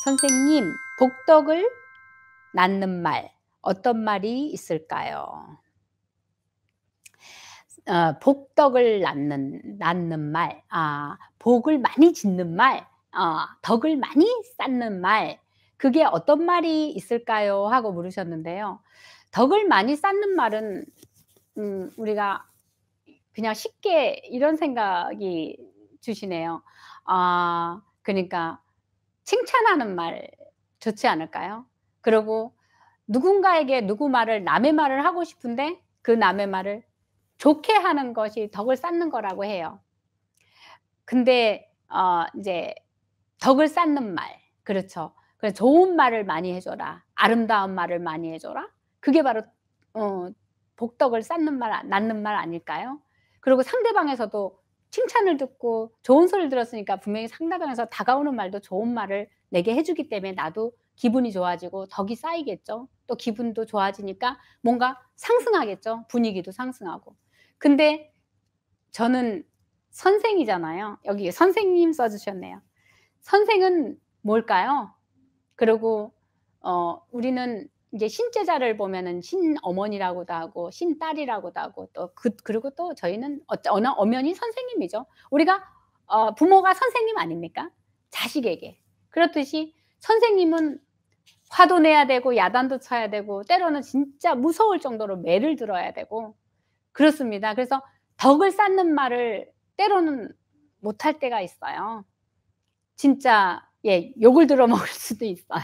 선생님, 복덕을 낳는 말 어떤 말이 있을까요? 복덕을 낳는 말, 복을 많이 짓는 말, 덕을 많이 쌓는 말, 그게 어떤 말이 있을까요? 하고 물으셨는데요. 덕을 많이 쌓는 말은 우리가 그냥 쉽게 이런 생각이 주시네요. 그러니까 칭찬하는 말 좋지 않을까요? 그리고 누군가에게 누구 말을 남의 말을 하고 싶은데 그 남의 말을 좋게 하는 것이 덕을 쌓는 거라고 해요. 근데 인제 덕을 쌓는 말 그렇죠. 그래서 좋은 말을 많이 해 줘라. 아름다운 말을 많이 해 줘라. 그게 바로 어 복덕을 쌓는 말 낳는 말 아닐까요? 그리고 상대방에서도 칭찬을 듣고 좋은 소리를 들었으니까 분명히 상대방에서 다가오는 말도 좋은 말을 내게 해 주기 때문에 나도 기분이 좋아지고 덕이 쌓이겠죠. 또 기분도 좋아지니까 뭔가 상승하겠죠. 분위기도 상승하고. 근데 저는 선생이잖아요. 여기 선생님 써 주셨네요. 선생은 뭘까요? 그리고 우리는 이제 신자를 보면은 신어머니라고도 하고 신딸이라고도 하고 또 그리고 또 저희는 엄연히 선생님이죠. 우리가 부모가 선생님 아닙니까? 자식에게. 그렇듯이 선생님은 화도 내야 되고 야단도 쳐야 되고 때로는 진짜 무서울 정도로 매를 들어야 되고 그렇습니다. 그래서 덕을 쌓는 말을 때로는 못할 때가 있어요. 진짜 욕을 들어 먹을 수도 있어요.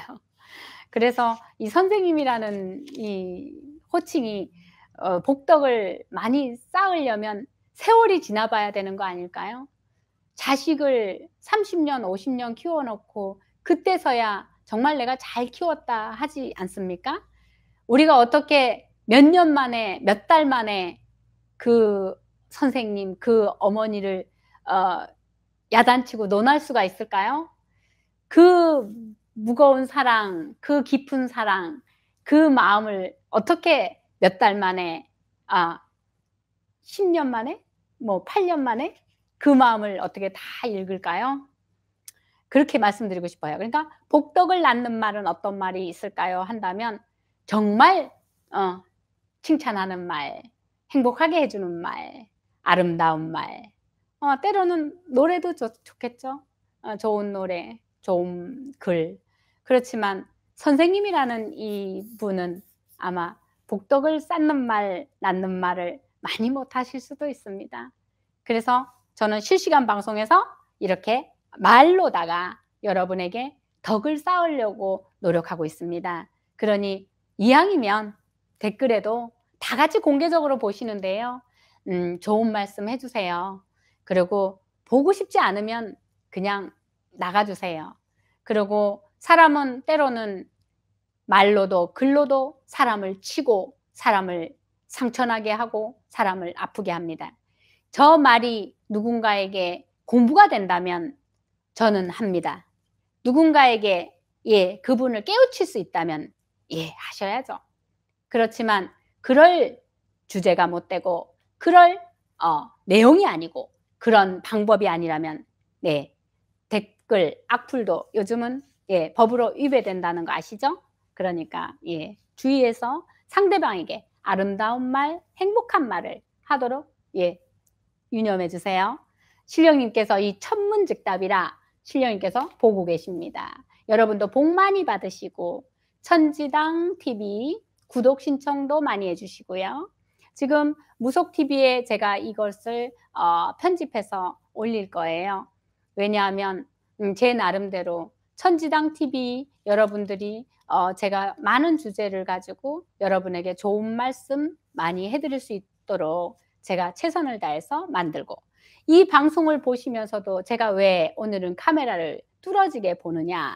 그래서 이 선생님이라는 이 호칭이 복덕을 많이 쌓으려면 세월이 지나 봐야 되는 거 아닐까요? 자식을 30 년, 50년 키워 놓고 그때서야 정말 '내가 잘 키웠다.' 하지 않습니까? 우리가 어떻게 몇 년 만에 몇 달 만에 그 선생님, 그 어머니를 어 야단치고 논할 수가 있을까요? 그 무거운 사랑, 그 깊은 사랑, 그 마음을 어떻게 몇 달 만에 10년 만에 뭐 8년 만에 그 마음을 어떻게 다 읽을까요? 그렇게 말씀드리고 싶어요. 그러니까 복덕을 낳는 말은 어떤 말이 있을까요? 한다면 정말 칭찬하는 말, 행복하게 해 주는 말, 아름다운 말, 때로는 노래도 좋겠죠. 좋은 노래, 좋은 글. 그렇지만 선생님이라는 이분은 아마 복덕을 쌓는 말, 낳는 말을 많이 못하실 수도 있습니다. 그래서 저는 실시간 방송에서 이렇게 말로다가 여러분에게 덕을 쌓으려고 노력하고 있습니다. 그러니 이왕이면 댓글에도 다 같이 공개적으로 보시는데요. 좋은 말씀 해 주세요. 그리고 보고 싶지 않으면 그냥 나가 주세요. 그리고 사람은 때로는 말로도 글로도 사람을 치고 사람을 상처나게 하고 사람을 아프게 합니다. 저 말이 누군가에게 공부가 된다면 저는 합니다. 누군가에게 그분을 깨우칠 수 있다면 하셔야죠. 그렇지만 그럴 주제가 못 되고 그럴 내용이 아니고 그런 방법이 아니라면 네 댓글 악플도 요즘은 예 법으로 위배된다는 거 아시죠? 그러니까 예 주의해서 상대방에게 아름다운 말, 행복한 말을 하도록 예 유념해 주세요. 신령님께서 이 천문즉답이라 신령님께서 보고 계십니다. 여러분도 복 많이 받으시고 천지당 TV 구독 신청도 많이 해 주시고요. 지금 무속 TV에 제가 이것을 편집해서 올릴 거예요. 왜냐하면 제 나름대로 천지당 TV 여러분들이 제가 많은 주제를 가지고 여러분에게 좋은 말씀 많이 해 드릴 수 있도록 제가 최선을 다해서 만들고 이 방송을 보시면서도 제가 왜 오늘은 카메라를 뚫어지게 보느냐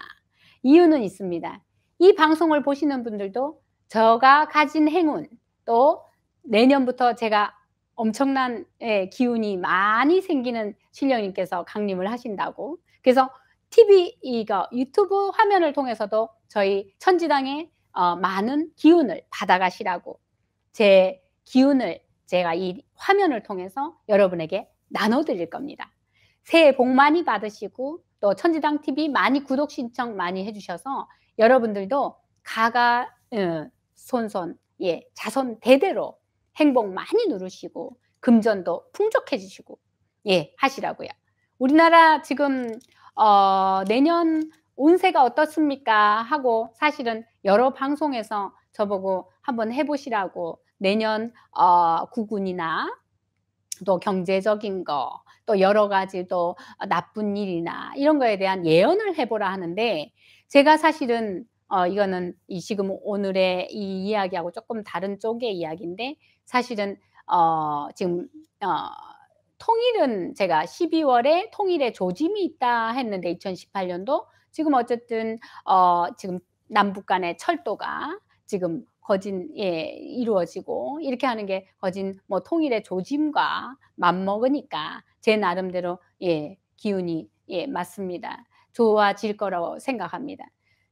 이유는 있습니다. 이 방송을 보시는 분들도 제가 가진 행운 또 내년부터 제가 엄청난 예 기운이 많이 생기는 신령님께서 강림을 하신다고 그래서 TV 이거 유튜브 화면을 통해서도 저희 천지당의 많은 기운을 받아가시라고 제 기운을 제가 이 화면을 통해서 여러분에게 나눠 드릴 겁니다. 새해 복 많이 받으시고 또 천지당 TV 많이 구독 신청 많이 해 주셔서 여러분들도 가가 손손 예 자손 대대로 행복 많이 누르시고 금전도 풍족해지시고 예 하시라고요. 우리나라 지금 내년 운세가 어떻습니까? 하고 사실은 여러 방송에서 저보고 한번 해 보시라고 내년 구군이나 또 경제적인 거 또 여러 가지 또 나쁜 일이나 이런 거에 대한 예언을 해 보라 하는데 제가 사실은 이거는 이 지금 오늘의 이 이야기하고 쪼끔 다른 쪽의 이야기인데 사실은 지금 어 통일은 제가 12 월에 통일의 조짐이 있다 했는데 2018 년도 지금 어쨌든 지금 남북 간의 철도가 지금 거진 예 이루어지고 이렇게 하는 게 거진 뭐 통일의 조짐과 맞먹으니까 제 나름대로 예 기운이 예 맞습니다. 좋아질 거라고 생각합니다.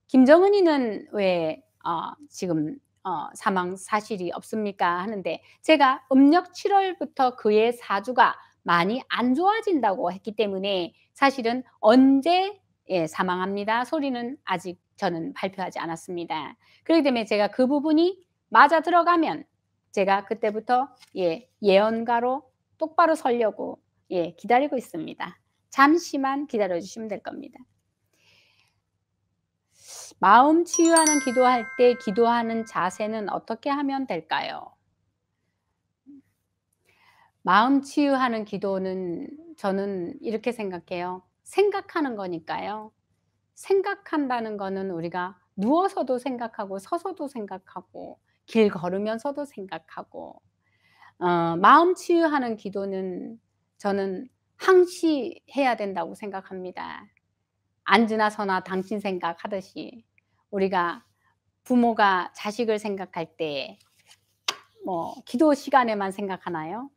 김정은이는 왜 지금 사망 사실이 없습니까? 하는데 제가 음력 7 월부터 그의 사주가 많이 안 좋아진다고 했기 때문에 사실은 언제 예 사망합니다 소리는 아직 저는 발표하지 않았습니다. 그렇기 때문에 제가 그 부분이 맞아 들어가면 제가 그때부터 예 예언가로 똑바로 서려고 예 기다리고 있습니다. 잠시만 기다려 주시면 될 겁니다. 마음 치유하는 기도할 때 기도하는 자세는 어떻게 하면 될까요? 마음 치유하는 기도는 저는 이렇게 생각해요. 생각하는 거니까요. 생각한다는 거는 우리가 누워서도 생각하고 서서도 생각하고 길 걸으면서도 생각하고 마음 치유하는 기도는 저는 항시 해야 된다고 생각합니다. 앉으나 서나 당신 생각하듯이 우리가 부모가 자식을 생각할 때 뭐 기도 시간에만 생각하나요?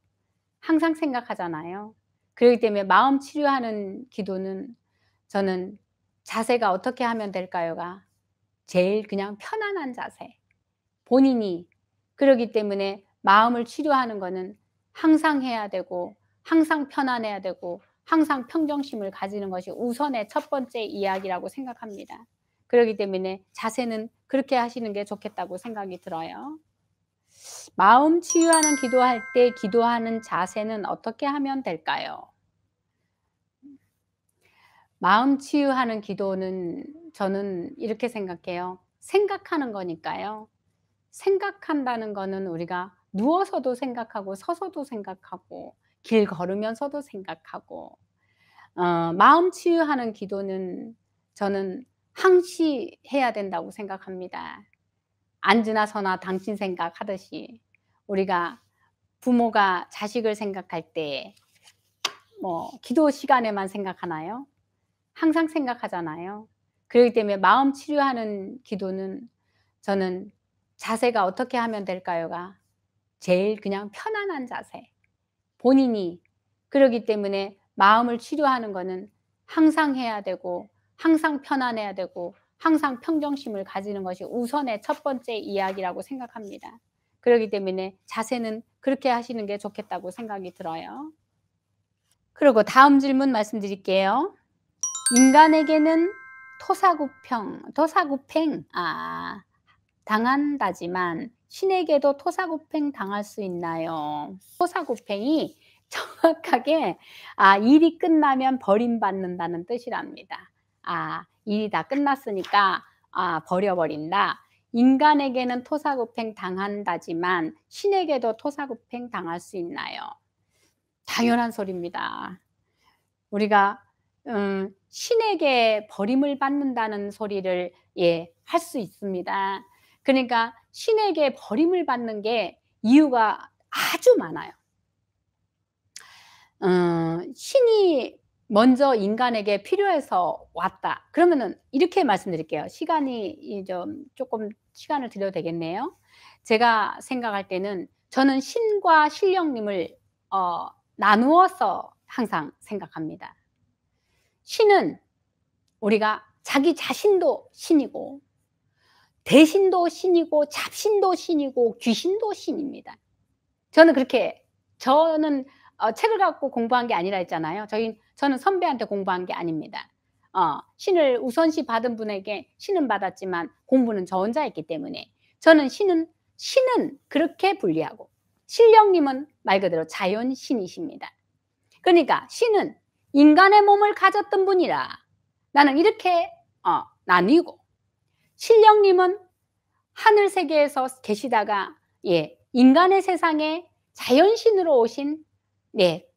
항상 생각하잖아요. 그렇기 때문에 마음 치료하는 기도는 저는 자세가 어떻게 하면 될까요가 제일 그냥 편안한 자세. 본인이 그러기 때문에 마음을 치료하는 거는 항상 해야 되고 항상 편안해야 되고 항상 평정심을 가지는 것이 우선의 첫 번째 이야기라고 생각합니다. 그러기 때문에 자세는 그렇게 하시는 게 좋겠다고 생각이 들어요. 마음 치유하는 기도할 때 기도하는 자세는 어떻게 하면 될까요? 마음 치유하는 기도는 저는 이렇게 생각해요. 생각하는 거니까요. 생각한다는 거는 우리가 누워서도 생각하고 서서도 생각하고 길 걸으면서도 생각하고 마음 치유하는 기도는 저는 항시 해야 된다고 생각합니다. 앉으나 서나 당신 생각하듯이 우리가 부모가 자식을 생각할 때 뭐 기도 시간에만 생각하나요? 항상 생각하잖아요. 그렇기 때문에 마음 치료하는 기도는 저는 자세가 어떻게 하면 될까요가 제일 그냥 편안한 자세. 본인이 그러기 때문에 마음을 치료하는 거는 항상 해야 되고 항상 편안해야 되고 항상 평정심을 가지는 것이 우선의 첫 번째 이야기라고 생각합니다. 그렇기 때문에 자세는 그렇게 하시는 게 좋겠다고 생각이 들어요. 그리고 다음 질문 말씀드릴게요. 인간에게는 토사구팽 당한다지만 신에게도 토사구팽 당할 수 있나요? 토사구팽이 정확하게 일이 끝나면 버림받는다는 뜻이랍니다. 일이 다 끝났으니까 버려버린다. 인간에게는 토사구팽 당한다지만 신에게도 토사구팽 당할 수 있나요? 당연한 소리입니다. 우리가 신에게 버림을 받는다는 소리를 할 수 있습니다. 그러니까 신에게 버림을 받는 게 이유가 아주 많아요. 신이 먼저 인간에게 필요해서 왔다. 그러면은 이렇게 말씀드릴게요. 시간이 좀 조금 시간을 드려도 되겠네요. 제가 생각할 때는 저는 신과 신령님을 나누어서 항상 생각합니다. 신은 우리가 자기 자신도 신이고 대신도 신이고 잡신도 신이고 귀신도 신입니다. 저는 책을 갖고 공부한 게 아니라 했잖아요. 저는 선배한테 공부한 게 아닙니다. 신을 우선시 받은 분에게 신은 받았지만 공부는 저 혼자 했기 때문에 저는 신은 그렇게 분리하고 신령님은 말 그대로 자연신이십니다. 그러니까 신은 인간의 몸을 가졌던 분이라 나는 이렇게 나뉘고, 신령님은 하늘 세계에서 계시다가 인간의 세상에 자연신으로 오신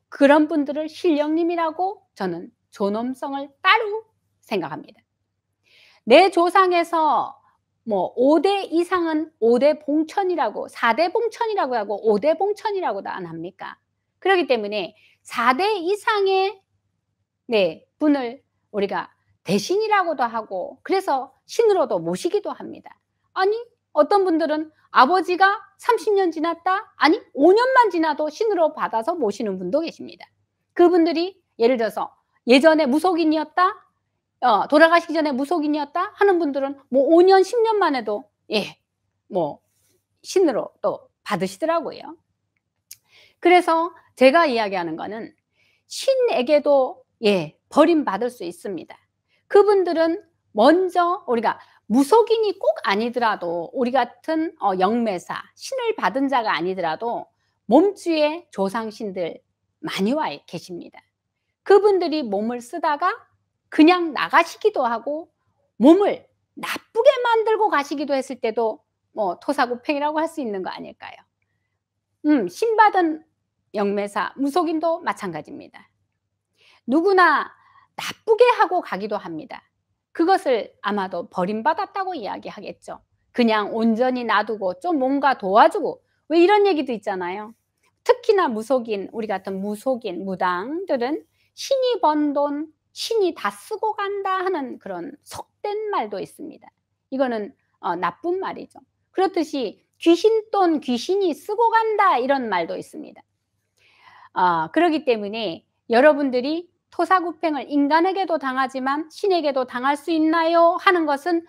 그런 분들을 신령님이라고 저는 존엄성을 따로 생각합니다. 내 조상에서 5대 이상은 5대 봉천이라고, 4대 봉천이라고 하고 5대 봉천이라고도 안 합니까? 그렇기 때문에 4대 이상의 분을 우리가 대신이라고도 하고 그래서 신으로도 모시기도 합니다. 아니 어떤 분들은 아버지가 30년 지났다? 아니 5년만 지나도 신으로 받아서 모시는 분도 계십니다. 그분들이 예를 들어서 예전에 무속인이었다? 돌아가시기 전에 무속인이었다? 하는 분들은 5년 10년 만에도 신으로 또 받으시더라고요. 그래서 제가 이야기하는 거는 신에게도 버림받을 수 있습니다. 그분들은 먼저 우리가 무속인이 꼭 아니더라도 우리 같은 영매사, 신을 받은 자가 아니더라도 몸주에 조상신들 많이 와 계십니다. 그분들이 몸을 쓰다가 그냥 나가시기도 하고 몸을 나쁘게 만들고 가시기도 했을 때도 토사구팽이라고 할 수 있는 거 아닐까요? 신받은 영매사, 무속인도 마찬가지입니다. 누구나 나쁘게 하고 가기도 합니다. 그것을 아마도 버림받았다고 이야기하겠죠. 그냥 온전히 놔두고 좀 뭔가 도와주고, 왜 이런 얘기도 있잖아요. 특히나 무속인, 우리 같은 무속인, 무당들은 신이 번 돈 신이 다 쓰고 간다 하는 그런 속된 말도 있습니다. 이거는 나쁜 말이죠. 그렇듯이 귀신 돈 귀신이 쓰고 간다 이런 말도 있습니다. 그렇기 때문에 여러분들이 토사구팽을 인간에게도 당하지만 신에게도 당할 수 있나요? 하는 것은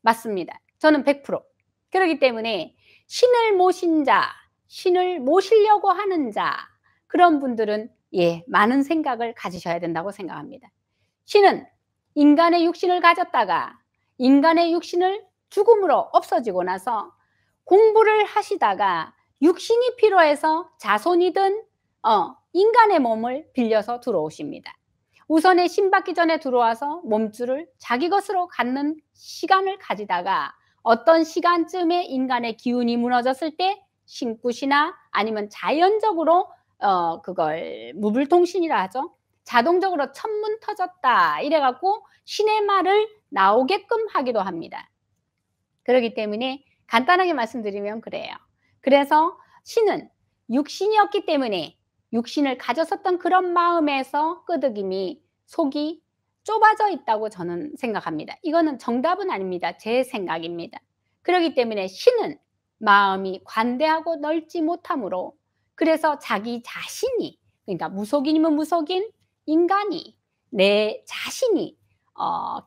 맞습니다. 저는 100%. 그렇기 때문에 신을 모신 자, 신을 모시려고 하는 자, 그런 분들은 많은 생각을 가지셔야 된다고 생각합니다. 신은 인간의 육신을 가졌다가 인간의 육신을 죽음으로 없어지고 나서 공부를 하시다가 육신이 필요해서 자손이든 인간의 몸을 빌려서 들어오십니다. 우선에 신 받기 전에 들어와서 몸주를 자기 것으로 갖는 시간을 가지다가 어떤 시간쯤에 인간의 기운이 무너졌을 때 신굿이나 아니면 자연적으로 그걸 무불통신이라 하죠. 자동적으로 천문 터졌다 이래갖고 신의 말을 나오게끔 하기도 합니다. 그렇기 때문에 간단하게 말씀드리면 그래요. 그래서 신은 육신이었기 때문에 육신을 가졌었던 그런 마음에서 끄덕임이 속이 좁아져 있다고 저는 생각합니다. 이거는 정답은 아닙니다. 제 생각입니다. 그렇기 때문에 신은 마음이 관대하고 넓지 못하므로 그래서 자기 자신이, 그러니까 무속인이면 무속인, 인간이 내 자신이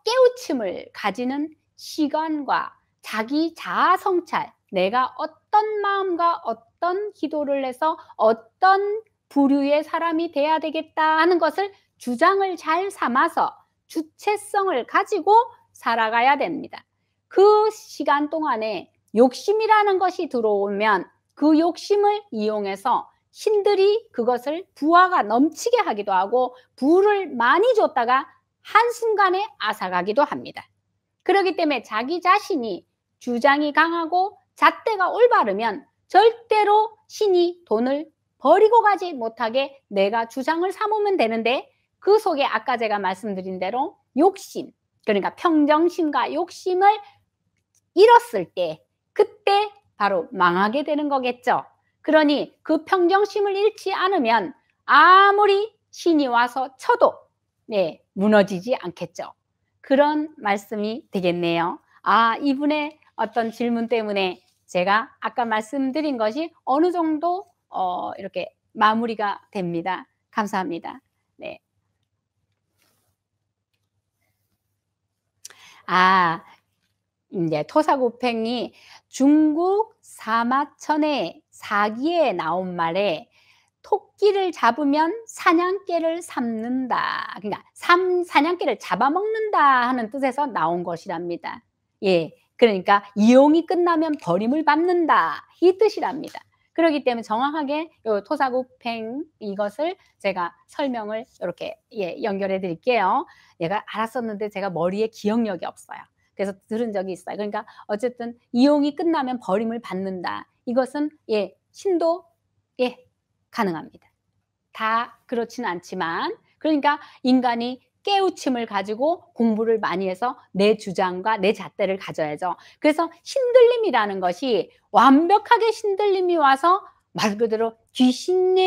깨우침을 가지는 시간과 자기 자아 성찰, 내가 어떤 마음과 어떤 기도를 해서 어떤 부류의 사람이 돼야 되겠다 하는 것을 주장을 잘 삼아서 주체성을 가지고 살아가야 됩니다. 그 시간 동안에 욕심이라는 것이 들어오면 그 욕심을 이용해서 신들이 그것을 부하가 넘치게 하기도 하고 부를 많이 줬다가 한순간에 앗아가기도 합니다. 그렇기 때문에 자기 자신이 주장이 강하고 잣대가 올바르면 절대로 신이 돈을 버리고 가지 못하게 내가 주장을 삼으면 되는데, 그 속에 아까 제가 말씀드린 대로 욕심, 그러니까 평정심과 욕심을 잃었을 때 그때 바로 망하게 되는 거겠죠. 그러니 그 평정심을 잃지 않으면 아무리 신이 와서 쳐도 무너지지 않겠죠. 그런 말씀이 되겠네요. 이분의 어떤 질문 때문에 제가 아까 말씀드린 것이 어느 정도 이렇게 마무리가 됩니다. 감사합니다. 네. 인제 토사구팽이 중국 사마천의 사기에 나온 말에 "토끼를 잡으면 사냥개를 삼는다." 그러니까 사냥개를 잡아먹는다 하는 뜻에서 나온 것이랍니다. 예. 그러니까 "이용이 끝나면 버림을 받는다." 이 뜻이랍니다. 그러기 때문에 정확하게 요 토사구팽 이것을 제가 설명을 요렇게 연결해 드릴게요. 얘가 알았었는데 제가 머리에 기억력이 없어요. 그래서 들은 적이 있어요. 그러니까 어쨌든 "이용이 끝나면 버림을 받는다." 이것은 신도 가능합니다. 다 그렇지는 않지만, 그러니까 인간이 깨우침을 가지고 공부를 많이 해서 내 주장과 내 잣대를 가져야죠. 그래서 신들림이라는 것이 완벽하게 신들림이 와서 말 그대로 귀신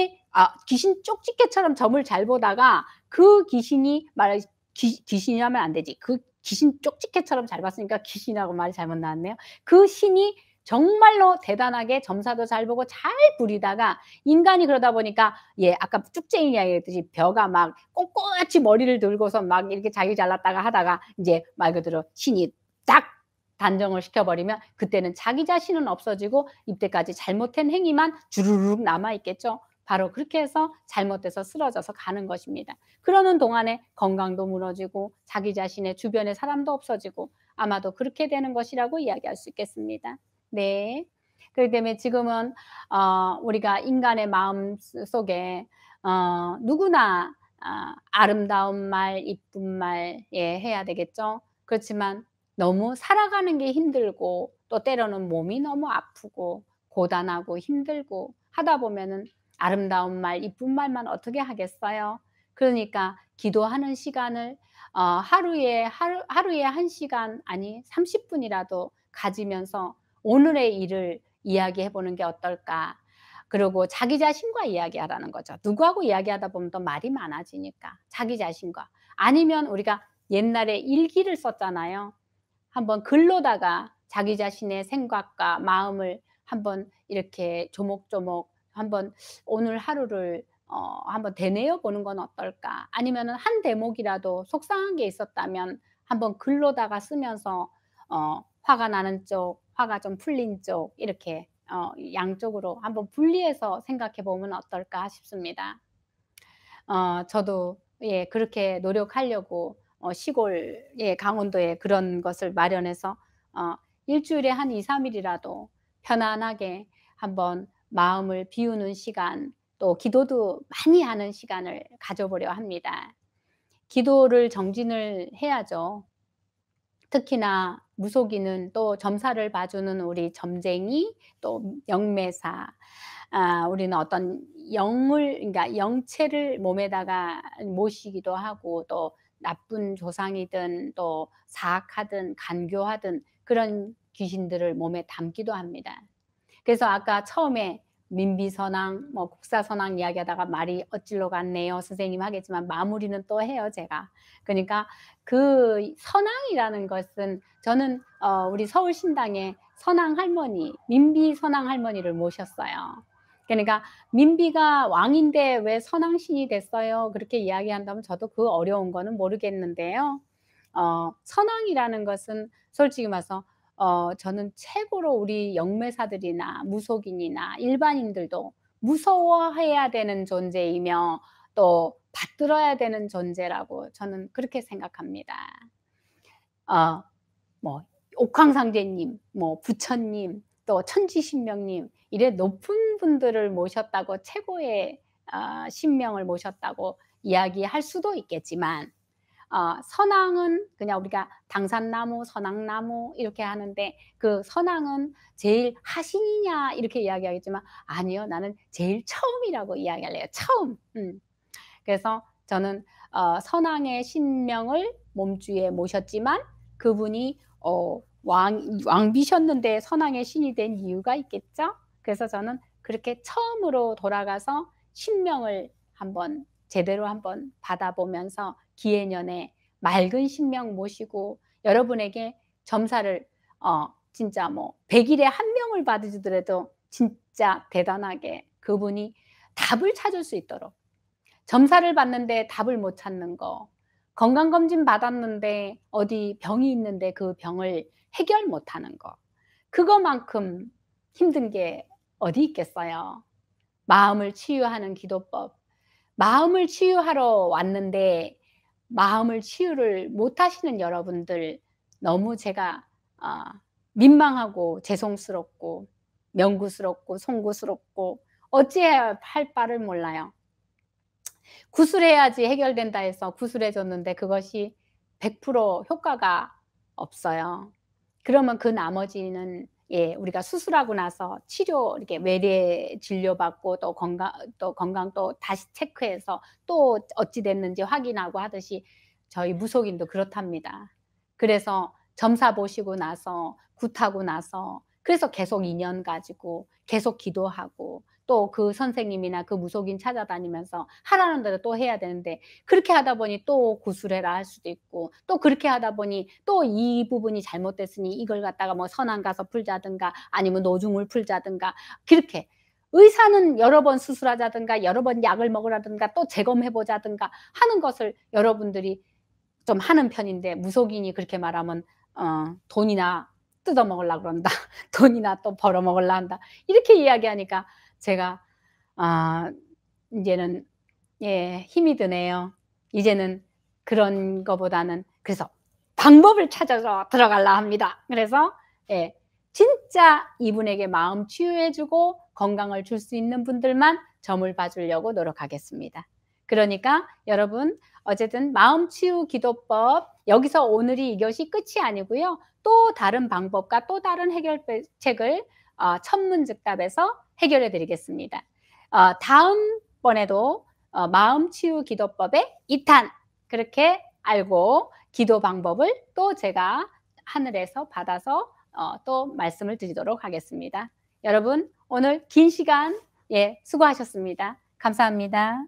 쪽집게처럼 점을 잘 보다가 그 귀신이 귀신이라면 안 되지. 그 귀신 쪽집게처럼 잘 봤으니까 귀신이라고 말이 잘못 나왔네요. 그 신이 정말로 대단하게 점사도 잘 보고 잘 부리다가 인간이 그러다 보니까 아까 쭉쟁이 이야기했듯이 벼가 막 꼿꼿이 머리를 들고서 막 이렇게 자기 잘났다가 하다가 인제 말 그대로 신이 딱 단정을 시켜 버리면 그때는 자기 자신은 없어지고 이때까지 잘못한 행위만 주르륵 남아 있겠죠. 바로 그렇게 해서 잘못돼서 쓰러져서 가는 것입니다. 그러는 동안에 건강도 무너지고 자기 자신의 주변에 사람도 없어지고 아마도 그렇게 되는 것이라고 이야기할 수 있겠습니다. 네. 그렇기 때문에 지금은 우리가 인간의 마음 속에 누구나 아름다운 말, 이쁜 말 해야 되겠죠. 그렇지만 너무 살아가는 게 힘들고 또 때로는 몸이 너무 아프고 고단하고 힘들고 하다 보면은 아름다운 말, 이쁜 말만 어떻게 하겠어요. 그러니까 기도하는 시간을 하루에 1 시간, 아니 30 분이라도 가지면서 오늘의 일을 이야기해 보는 게 어떨까. 그리고 자기 자신과 이야기하라는 거죠. 누구하고 이야기하다 보면 또 말이 많아지니까 자기 자신과. 아니면 우리가 옛날에 일기를 썼잖아요. 한번 글로다가 자기 자신의 생각과 마음을 한번 이렇게 조목조목 한번 오늘 하루를 한번 되뇌어 보는 건 어떨까? 아니면은 한 대목이라도 속상한 게 있었다면 한번 글로다가 쓰면서 화가 나는 쪽, 화가 좀 풀린 쪽 이렇게 양쪽으로 한번 분리해서 생각해 보면 어떨까 싶습니다. 저도 그렇게 노력하려고 시골 강원도에 그런 것을 마련해서 일주일에 한 2-3 일이라도 편안하게 한번 마음을 비우는 시간, 또 기도도 많이 하는 시간을 가져 보려 합니다. 기도를 정진을 해야죠. 특히나 무속인은 또 점사를 봐주는 우리 점쟁이, 또 영매사, 우리는 어떤 영을, 그러니까 영체를 몸에다가 모시기도 하고 또 나쁜 조상이든 또 사악하든 간교하든 그런 귀신들을 몸에 담기도 합니다. 그래서 아까 처음에 민비선왕, 국사선왕 이야기하다가 말이 엇질러 갔네요. 선생님 하겠지만 마무리는 또 해요, 제가. 그러니까 그 선왕이라는 것은 저는 우리 서울신당에 선왕 할머니, 민비 선왕 할머니를 모셨어요. 그러니까 "민비가 왕인데 왜 선왕신이 됐어요?" 그렇게 이야기한다면 저도 그 어려운 거는 모르겠는데요. 선왕이라는 것은 솔직히 말해서 저는 최고로 우리 영매사들이나 무속인이나 일반인들도 무서워해야 되는 존재이며 또 받들어야 되는 존재라고 저는 그렇게 생각합니다. 어 뭐 옥황상제님, 뭐 부처님, 또 천지신명님 이래 높은 분들을 모셨다고 최고의 신명을 모셨다고 이야기할 수도 있겠지만 선왕은 그냥 우리가 당산나무, 선왕나무 이렇게 하는데 그 선왕은 제일 하신이냐 이렇게 이야기하겠지만 아니요. 나는 제일 처음이라고 이야기할래요. 처음. 그래서 저는 선왕의 신명을 몸주에 모셨지만 그분이 왕비셨는데 선왕의 신이 된 이유가 있겠죠. 그래서 저는 그렇게 처음으로 돌아가서 신명을 한번 제대로 한번 받아보면서 기해년에 맑은 신명 모시고 여러분에게 점사를 진짜 뭐 100일에 1명을 받으시더라도 진짜 대단하게 그분이 답을 찾을 수 있도록 점사를 받는데 답을 못 찾는 거, 건강검진 받았는데 어디 병이 있는데 그 병을 해결 못하는 거, 그거만큼 힘든 게 어디 있겠어요. 마음을 치유하는 기도법. 마음을 치유하러 왔는데 마음을 치유를 못하시는 여러분들 너무 제가 민망하고 죄송스럽고 명구스럽고 송구스럽고 어찌해야 할 바를 몰라요. 구술해야지 해결된다 해서 구술해 줬는데 그것이 100% 효과가 없어요. 그러면 그 나머지는 우리가 수술하고 나서 치료 이렇게 외래 진료받고 또 건강 또 다시 체크해서 또 어찌 됐는지 확인하고 하듯이 저희 무속인도 그렇답니다. 그래서 점사 보시고 나서 굿하고 나서 그래서 계속 인연 가지고 계속 기도하고 또 그 선생님이나 그 무속인 찾아다니면서 하라는 대로 또 해야 되는데 그렇게 하다 보니 또 구술해라 할 수도 있고 또 그렇게 하다 보니 또 이 부분이 잘못됐으니 이걸 갖다가 뭐 선안 가서 풀자든가 아니면 노중을 풀자든가 그렇게 의사는 여러 번 수술하자든가 여러 번 약을 먹으라든가 또 재검해 보자든가 하는 것을 여러분들이 좀 하는 편인데 무속인이 그렇게 말하면 돈이나 뜯어 먹으려고 그런다. 돈이나 또 벌어 먹으려 한다. 이렇게 이야기하니까 제가 인제는 힘이 드네요. 이제는 그런 거보다는 그래서 방법을 찾아서 들어갈라 합니다. 그래서 진짜 이분에게 마음 치유해 주고 건강을 줄 수 있는 분들만 점을 봐 주려고 노력하겠습니다. 그러니까 여러분 어쨌든 마음 치유 기도법 여기서 오늘이 이것이 끝이 아니고요. 또 다른 방법과 또 다른 해결책을 천문즉답에서 해결해 드리겠습니다. 다음번에도 마음 치유 기도법의 2탄 그렇게 알고 기도 방법을 또 제가 하늘에서 받아서 또 말씀을 드리도록 하겠습니다. 여러분 오늘 긴 시간 수고하셨습니다. 감사합니다.